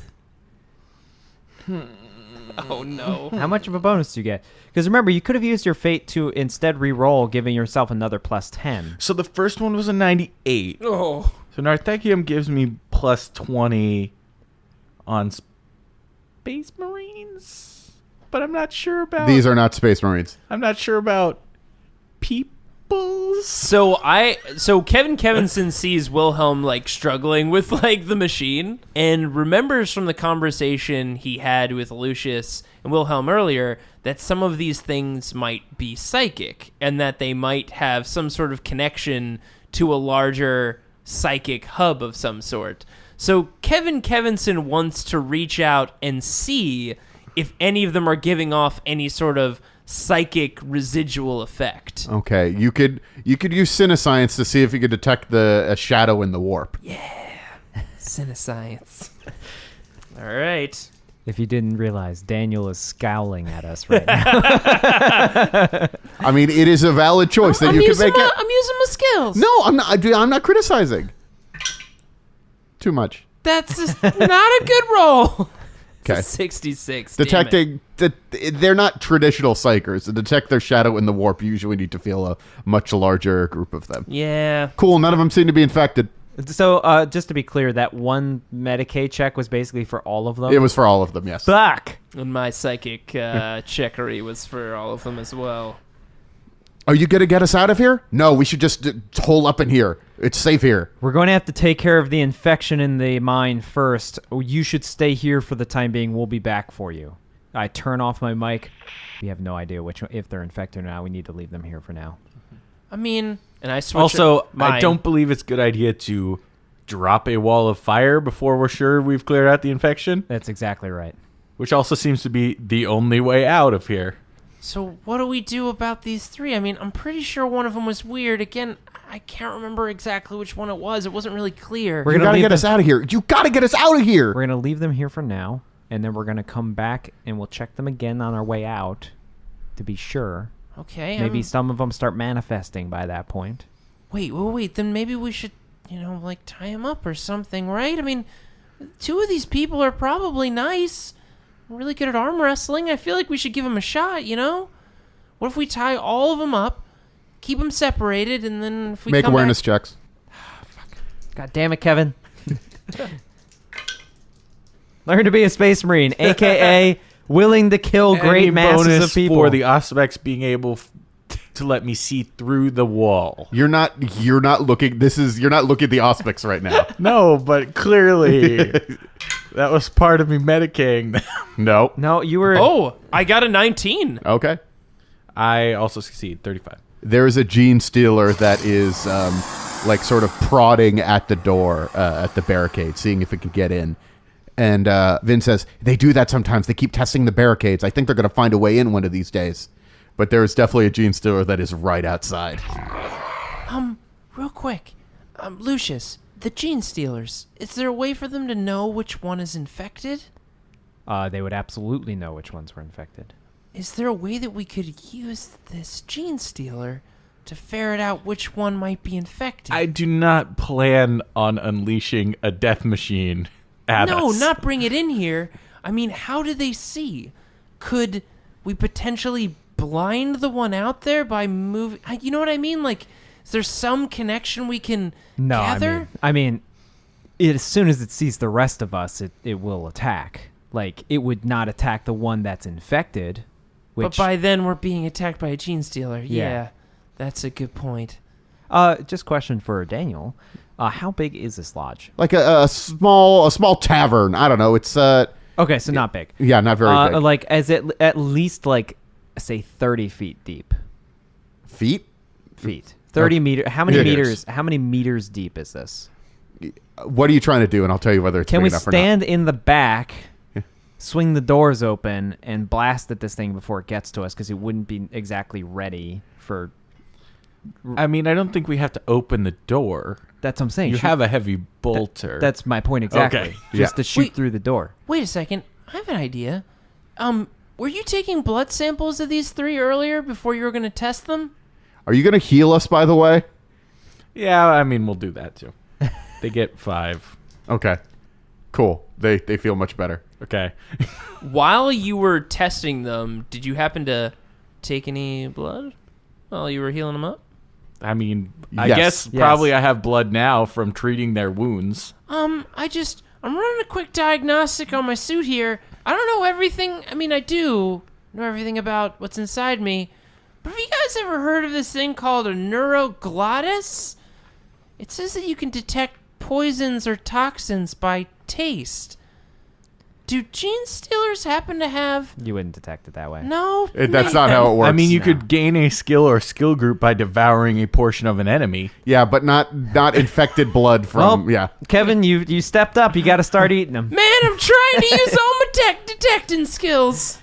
Oh no! How much of a bonus do you get? Because remember, you could have used your fate to instead re-roll, giving yourself another plus 10. So the first one was a 98. Oh, So narthekium gives me plus 20 on Space Marines, but I'm not sure about... These are not Space Marines. I'm not sure about peoples. so Kevin Kevinson sees Wilhelm struggling with the machine and remembers from the conversation he had with Lucius and Wilhelm earlier that some of these things might be psychic and that they might have some sort of connection to a larger psychic hub of some sort. So Kevin Kevinson wants to reach out and see if any of them are giving off any sort of psychic residual effect. Okay, you could use Cinescience to see if you could detect a shadow in the warp. Cinescience. All right. If you didn't realize, Daniel is scowling at us right now. I mean, it is a valid choice that you can make it. I'm using my skills. No, I'm not. I'm not criticizing. Too much. That's just not a good roll. Okay. It's a 66. damn it. Detecting they're not traditional psychers. To detect their shadow in the warp, you usually need to feel a much larger group of them. Yeah. Cool. None of them seem to be infected. So, just to be clear, that one Medicaid check was basically for all of them? It was for all of them. Yes. Fuck! And my psychic checkery was for all of them as well. Are you gonna get us out of here? No, we should just hole up in here. It's safe here. We're going to have to take care of the infection in the mine first. You should stay here for the time being. We'll be back for you. I turn off my mic. We have no idea if they're infected or not. We need to leave them here for now. I mean, and I switch. Also, mine. I don't believe it's a good idea to drop a wall of fire before we're sure we've cleared out the infection, That's exactly right. which also seems to be the only way out of here. So what do we do about these three? I mean, I'm pretty sure one of them was weird. Again, I can't remember exactly which one it was. It wasn't really clear. We're You gonna gotta leave get us out of here. You gotta get us out of here. We're going to leave them here for now, and then we're going to come back and we'll check them again on our way out to be sure. Okay. Maybe some of them start manifesting by that point. Wait. Then maybe we should, tie him up or something, right? I mean, two of these people are probably nice. Really good at arm wrestling. I feel like we should give him a shot, What if we tie all of them up, keep them separated, and then if we Make come awareness back... checks. God damn it, Kevin. Learn to be a space marine, a.k.a. willing to kill great Any masses bonus of people. for the Auspex being able to let me see through the wall. You're not looking. You're not looking at the Auspex right now. No, but clearly that was part of me medicating them. No. No, you were... Oh, I got a 19. Okay. I also succeed, 35. There is a genestealer that is sort of prodding at the door at the barricade, seeing if it can get in. And Vin says, they do that sometimes. They keep testing the barricades. I think they're going to find a way in one of these days. But there is definitely a genestealer that is right outside. Real quick. Lucius, the genestealers, is there a way for them to know which one is infected? They would absolutely know which ones were infected. Is there a way that we could use this genestealer to ferret out which one might be infected? I do not plan on unleashing a death machine at us. No, not bring it in here. I mean, how do they see? Could we potentially blind the one out there by moving? You know what I mean? Is there some connection we can No, gather? I mean, as soon as it sees the rest of us, it will attack. Like, it would not attack the one that's infected. But by then, we're being attacked by a genestealer. Yeah, that's a good point. Just question for Daniel. How big is this lodge? Like a small tavern. I don't know. It's Okay, so not big. yeah, not very big. Like, as it at least like say 30 feet deep. Feet? 30 meter. How many Meters. meters? How many meters deep is this? What are you trying to do? And I'll tell you whether it's Can big we enough or stand in the back, swing the doors open, and blast at this thing before it gets to us? Because it wouldn't be exactly ready for. I mean, I don't think we have to open the door. That's what I'm saying. You have a heavy bolter. That's my point exactly. Okay. Just Yeah. to shoot Wait. through the door. Wait a second. I have an idea. Were you taking blood samples of these 3 earlier before you were going to test them? Are you going to heal us, by the way? Yeah, I mean, we'll do that too. They get 5. Okay. Cool. They feel much better. Okay. While you were testing them, did you happen to take any blood while you were healing them up? I mean, I Yes. guess Yes. probably I have blood now from treating their wounds. I'm running a quick diagnostic on my suit here. I don't know everything. I mean, I do know everything about what's inside me. But have you guys ever heard of this thing called a neuroglottis? It says that you can detect poisons or toxins by taste. Do genestealers happen to have... You wouldn't detect it that way. No? That's not how it works. I mean, you could gain a skill or skill group by devouring a portion of an enemy. Yeah, but not infected blood from... Well, yeah. Kevin, you stepped up. You got to start eating them. Man, I'm trying to use all my detecting skills.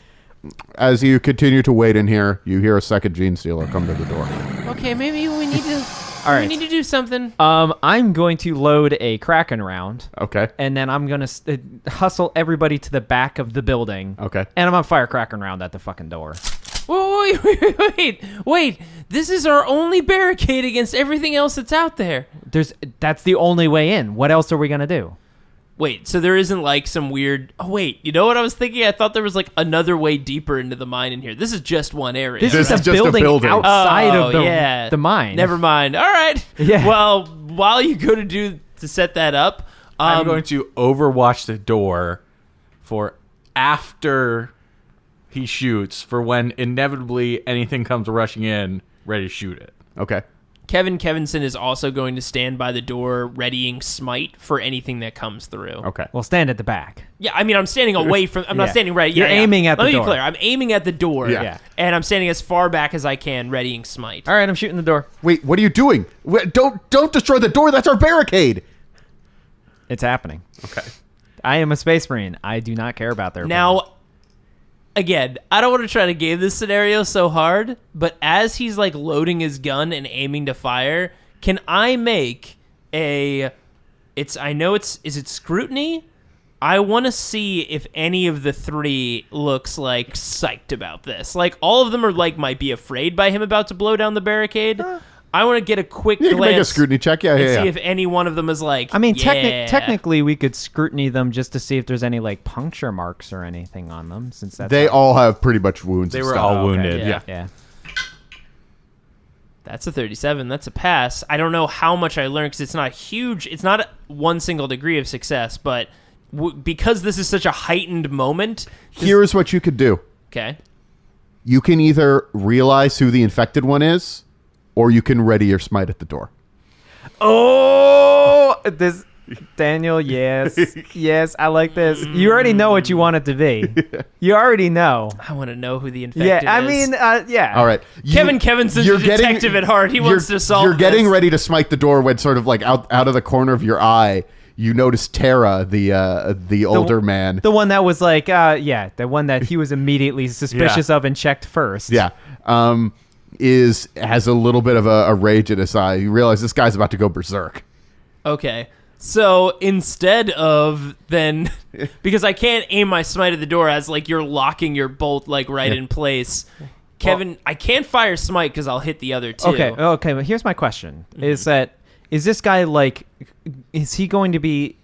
As you continue to wait in here, you hear a second genestealer come to the door. Okay, maybe we need to... All right. We need to do something. I'm going to load a Kraken round, Okay. and then I'm going to hustle everybody to the back of the building. Okay. And I'm going to fire Kraken round at the fucking door. Wait. This is our only barricade against everything else that's out there. That's the only way in. What else are we going to do? Wait, so there isn't like some weird... Oh, wait. You know what I was thinking? I thought there was like another way deeper into the mine in here. This is just one area. This This is is a just a building, building. outside of yeah. the mine. Never mind. All right. Yeah. Well, while you go to set that up... I'm going to overwatch the door for after he shoots, for when inevitably anything comes rushing in, ready to shoot it. Okay. Kevin Kevinson is also going to stand by the door readying smite for anything that comes through. Okay. Well, stand at the back. Yeah, I mean, I'm standing away from... I'm not Yeah. standing right... You're aiming at Let the me door. be clear. I'm aiming at the door. Yeah. And I'm standing as far back as I can, readying smite. All right, I'm shooting the door. Wait, what are you doing? Don't destroy the door. That's our barricade. It's happening. Okay. I am a space marine. I do not care about their opinion. Now, again, I don't want to try to game this scenario so hard, but as he's like loading his gun and aiming to fire, can I make a... Is it scrutiny? I want to see if any of the 3 looks like psyched about this. Like, all of them are like might be afraid by him about to blow down the barricade. I want to get a quick You can glance make a scrutiny check. Yeah, and yeah, see yeah. if any one of them is like, I mean, yeah. technically, we could scrutiny them just to see if there's any like puncture marks or anything on them, since that's They all have pretty much wounds. They and were stuff. all wounded. yeah. yeah. That's a 37. That's a pass. I don't know how much I learned because it's not huge. It's not one single degree of success, but because this is such a heightened moment. Here's what you could do. Okay. You can either realize who the infected one is, or you can ready your smite at the door. Oh, this Daniel. Yes, yes, I like this. You already know what you want it to be. You already know. I want to know who the infected is. Yeah, I mean, yeah. All right. Kevin Kevinson's a detective at heart. He wants to solve You're getting this. ready to smite the door when sort of like out of the corner of your eye, you notice Tara, the older man. The one that was like, the one that he was immediately suspicious of and checked first. Yeah. Has a little bit of a rage in his eye. You realize this guy's about to go berserk. Okay. So instead of then, because I can't aim my smite at the door as like you're locking your bolt like right in place. Kevin, I can't fire smite because I'll hit the other 2. Okay, but here's my question: is this guy like, is he going to be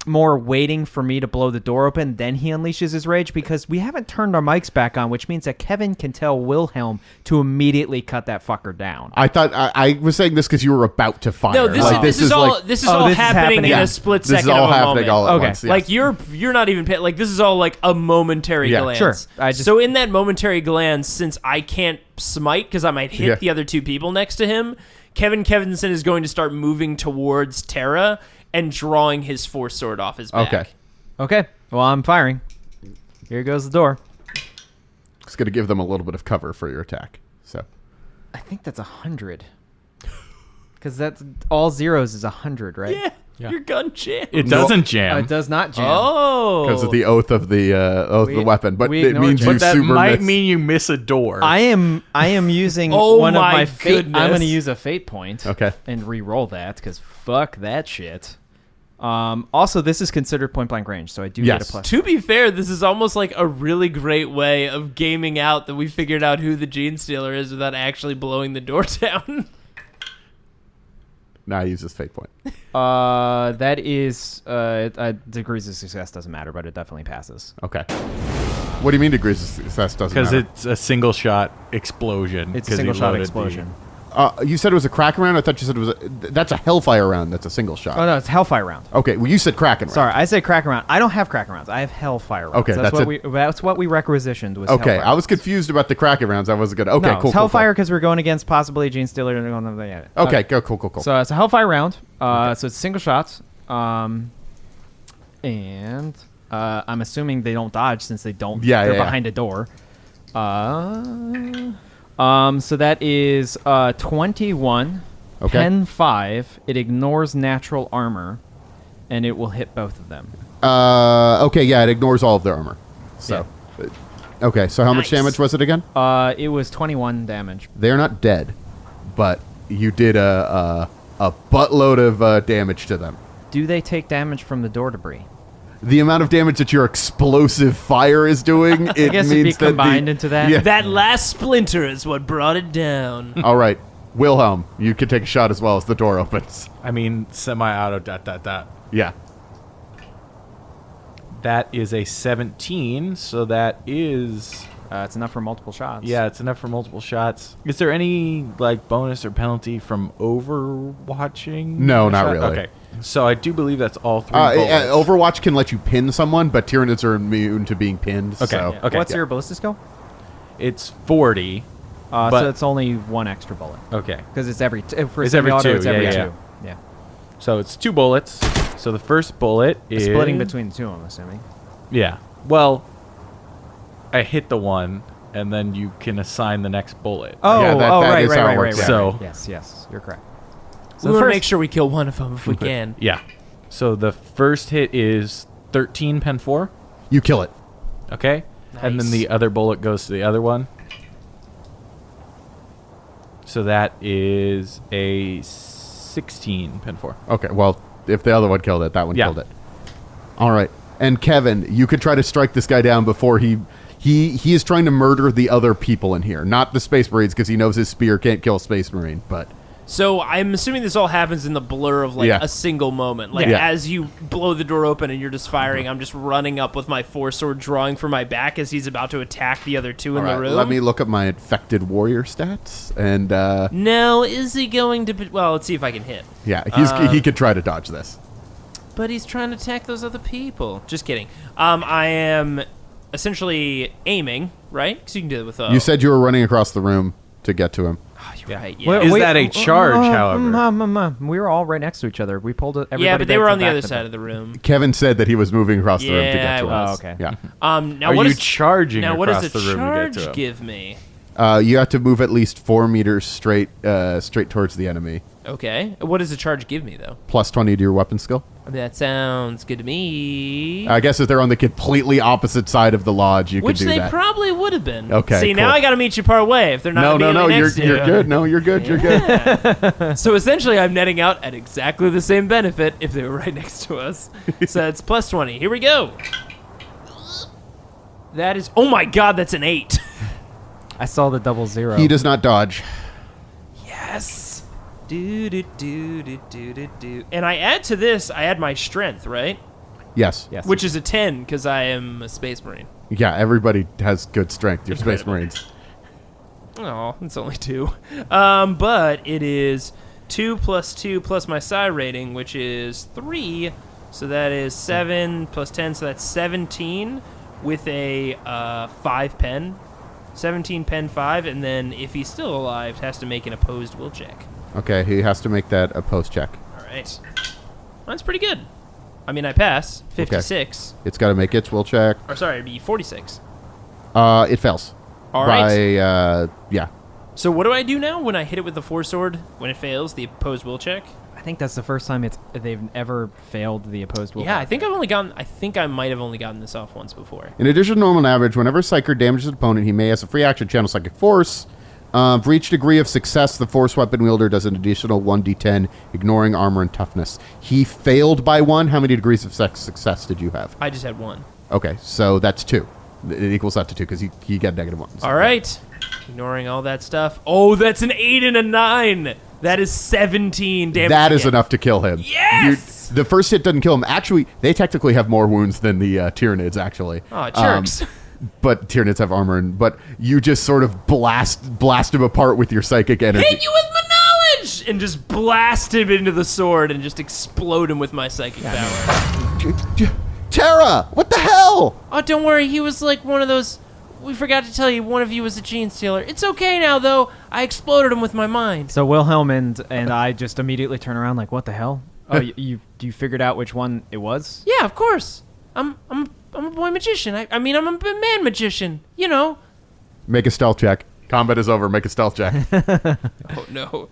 more waiting for me to blow the door open, then he unleashes his rage, because we haven't turned our mics back on, which means that Kevin can tell Wilhelm to immediately cut that fucker down. I thought I was saying this because you were about to fire. No, this is all happening in a split second. This is all of a happening moment. all at Okay. once. Yes. Like you're not even like this is all like a momentary glance. Sure. So in that momentary glance, since I can't smite because I might hit Yeah. the other two people next to him, Kevin Kevinson is going to start moving towards Terra and drawing his force sword off his back. Okay. Well, I'm firing. Here goes the door. It's going to give them a little bit of cover for your attack. So I think that's 100. Because that's all zeros is 100, right? Yeah. Your gun jam. It doesn't jam. It does not jam. Oh. because of the oath of the weapon, but we it ignored means you. you But that super might miss. mean you miss a door. I am using Oh one of my my fate. goodness. I'm going to use a fate point. Okay. And re-roll that because fuck that shit. Also, this is considered point blank range, so I do get a Yes. plus. To be fair, this is almost like a really great way of gaming out that we figured out who the genestealer is without actually blowing the door down. Now I use this fate point. That is degrees of success doesn't matter, but it definitely passes. Okay. What do you mean degrees of success doesn't Because matter? it's a single shot explosion. It's a 'cause single he shot loaded explosion. You said it was a Kraken round? I thought you said it was that's a Hellfire round. That's a single shot. Oh no, it's Hellfire round. Okay, well you said Kraken round. Sorry, I said Kraken round. I don't have Kraken rounds. I have Hellfire rounds. Okay, that's what we requisitioned was Okay, Hellfire I was confused about the Kraken rounds. I wasn't good. Okay, no, cool. it's Hellfire because we're going against possibly Genestealer. Okay, go cool. So it's a Hellfire round. So it's single shots. And I'm assuming they don't dodge since they don't. Yeah, they're yeah. behind a door. So that is 21. Okay. 10-5. It ignores natural armor, and it will hit both of them. Okay, yeah, it ignores all of their armor. So, okay, so how much Nice. damage was it again? It was 21 damage. They're not dead, but you did a buttload of damage to them. Do they take damage from the door debris? The amount of damage that your explosive fire is doing, it guess means it'd be that combined into that. Yeah. That last splinter is what brought it down. All right, Wilhelm, you can take a shot as well as the door opens. I mean, semi-auto ... Yeah. That is a 17, so that is... It's enough for multiple shots. Yeah, it's enough for multiple shots. Is there any, like, bonus or penalty from overwatching? No, a not shot? really. Okay. So I do believe that's all three bullets. Overwatch can let you pin someone, but Tyranids are immune to being pinned. Okay. So. Okay. What's your ballistic skill? It's 40. So But- it's only one extra bullet. Okay. Because it's every for It's every semi-auto, two, It's every yeah, two. yeah. Yeah. So it's 2 bullets. So the first bullet is... Splitting between the two, I'm assuming. Yeah. Well, I hit the one, and then you can assign the next bullet. Oh, Yeah, that right, is how it works, yeah. So- yes, you're correct. So we want to make sure we kill one of them if we can. Yeah. So the first hit is 13 pen 4. You kill it. Okay. And then Nice. the other bullet goes to the other one. So that is a 16 pen 4. Okay, well, if the other one killed it, that one Yeah. killed it. All right. And Kevin, you could try to strike this guy down before he is trying to murder the other people in here. Not the Space Marines, because he knows his spear can't kill a Space Marine, but... So I'm assuming this all happens in the blur of like Yeah. a single moment. Like Yeah. as you blow the door open and you're just firing, I'm just running up with my force sword, drawing for my back as he's about to attack the other two in All the right, room. let me look up my infected warrior stats, and No, is he going to? Well, let's see if I can hit. yeah, he could try to dodge this. But he's trying to attack those other people. Just kidding. I am essentially aiming, right? Because you can do it with. You said you were running across the room to get to him. Oh, you're right. Yeah. Is that a charge, however? We were all right next to each other. We pulled it. Yeah, but they were on the other side of the room. Kevin said that he was moving across the room to Yeah, get to I him. was. Oh, okay. Yeah. Now Are what you is charging now? What does across the the room to charge get to him? give me? You have to move at least 4 meters straight towards the enemy. Okay. What does the charge give me though? Plus 20 to your weapon skill. That sounds good to me. I guess if they're on the completely opposite side of the lodge, you Which could do they that. probably would have been. Okay, See, now cool. I got to meet you part way if they're not. No, immediately you're next to you're you. good. No, you're good. You're good. So essentially, I'm netting out at exactly the same benefit if they were right next to us. So it's plus 20. Here we go. That is. Oh my God, that's an 8. I saw the 00. He does not dodge. Yes. Do do do do do do do. And I add to this. I add my strength, right? Yes. Yes. which is a 10 because I am a space marine. Yeah, everybody has good strength. You're Space Incredible. Marines. Oh, it's only 2. But it is 2 plus 2 plus my psi rating, which is 3. So that is 7 plus 10, so that's 17 with a 5 pen. 17 pen 5, and then if he's still alive, has to make an opposed will check. Okay, he has to make that opposed check. All right. That's pretty good. I mean, I pass. 56. It's got to make its will check. Or sorry, it'd be 46. It fails. All right. Yeah. So what do I do now when I hit it with the 4-sword? When it fails, the opposed will check? I think that's the first time they've ever failed the opposed will. Yeah, I think I might have only gotten this off once before. In addition to normal and average, whenever a Psyker damages an opponent, he may, as a free action, channel Psychic Force. For each degree of success, the Force weapon wielder does an additional 1d10, ignoring armor and toughness. He failed by 1. How many degrees of success did you have? I just had 1. Okay, so that's 2. It equals that to 2 because he got -1. So. All right. Ignoring all that stuff. Oh, that's an 8 and a 9. That is 17 damage. That is again. enough to kill him. Yes! The first hit doesn't kill him. Actually, they technically have more wounds than the Tyranids, actually. Oh, jerks. But Tyranids have armor, but you just sort of blast him apart with your psychic energy. Hit you with my knowledge! And just blast him into the sword and just explode him with my psychic power. Terra! What the hell? Oh, don't worry. He was like one of those... We forgot to tell you, one of you was a genestealer. It's okay now, though. I exploded him with my mind. So Wilhelm and I just immediately turn around like, what the hell? Oh, you figured out which one it was? Yeah, of course. I'm a boy magician. I mean, I'm a man magician. You know. Make a stealth check. Combat is over. Make a stealth check. Oh, no.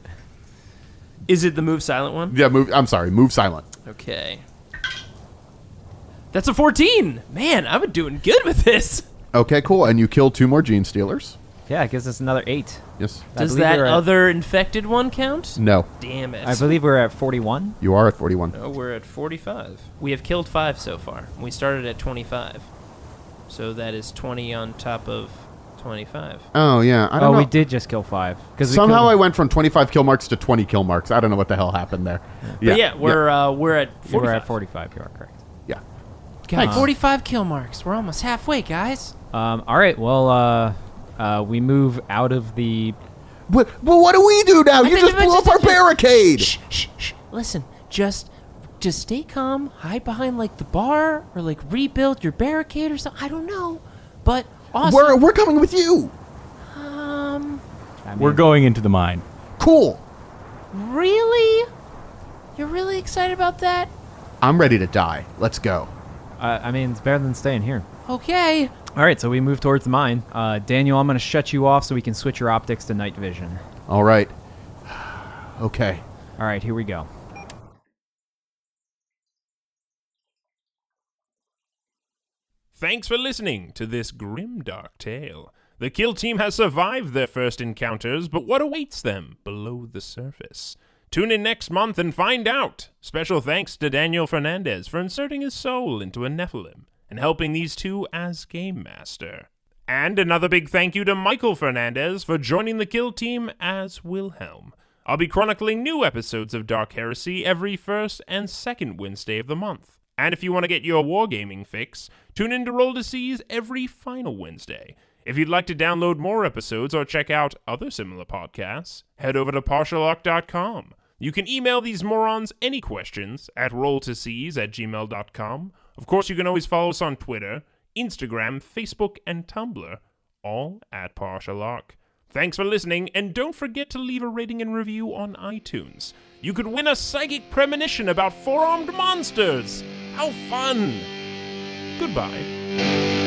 Is it the move silent one? Yeah, move. I'm sorry. Move silent. Okay. That's a 14. Man, I've been doing good with this. Okay, cool. And you killed 2 more Gene Stealers. Yeah, it gives us another 8. Yes. Does believe that we're at- other infected one count? No. Damn it. I believe we're at 41. You are at 41. No, we're at 45. We have killed 5 so far. We started at 25. So that is 20 on top of 25. Oh, yeah. I don't know. We did just kill 5. Somehow I went from 25 kill marks to 20 kill marks. I don't know what the hell happened there. But yeah, we're at 45. We're at 45. You are correct. Yeah. Got 45 kill marks. We're almost halfway, guys. All right. Well, we move out of the. Well, what do we do now? You just blew up our barricade. Shh. Listen, just stay calm, hide behind like the bar, or like rebuild your barricade or something. I don't know, but awesome. We're coming with you. We're going into the mine. Cool. Really? You're really excited about that? I'm ready to die. Let's go. I mean, it's better than staying here. Okay. All right, so we move towards the mine. Daniel, I'm going to shut you off so we can switch your optics to night vision. All right. Okay. All right, here we go. Thanks for listening to this grimdark tale. The kill team has survived their first encounters, but what awaits them below the surface? Tune in next month and find out. Special thanks to Daniel Fernandez for inserting his soul into a Nephilim and helping these two as Game Master. And another big thank you to Michael Fernandez for joining the kill team as Wilhelm. I'll be chronicling new episodes of Dark Heresy every first and second Wednesday of the month. And if you want to get your wargaming fix, tune in to Roll to Seas every final Wednesday. If you'd like to download more episodes or check out other similar podcasts, head over to partialarc.com. You can email these morons any questions at rolltoseas@gmail.com. Of course, you can always follow us on Twitter, Instagram, Facebook, and Tumblr, all at Partial Arc. Thanks for listening, and don't forget to leave a rating and review on iTunes. You could win a psychic premonition about four-armed monsters! How fun! Goodbye.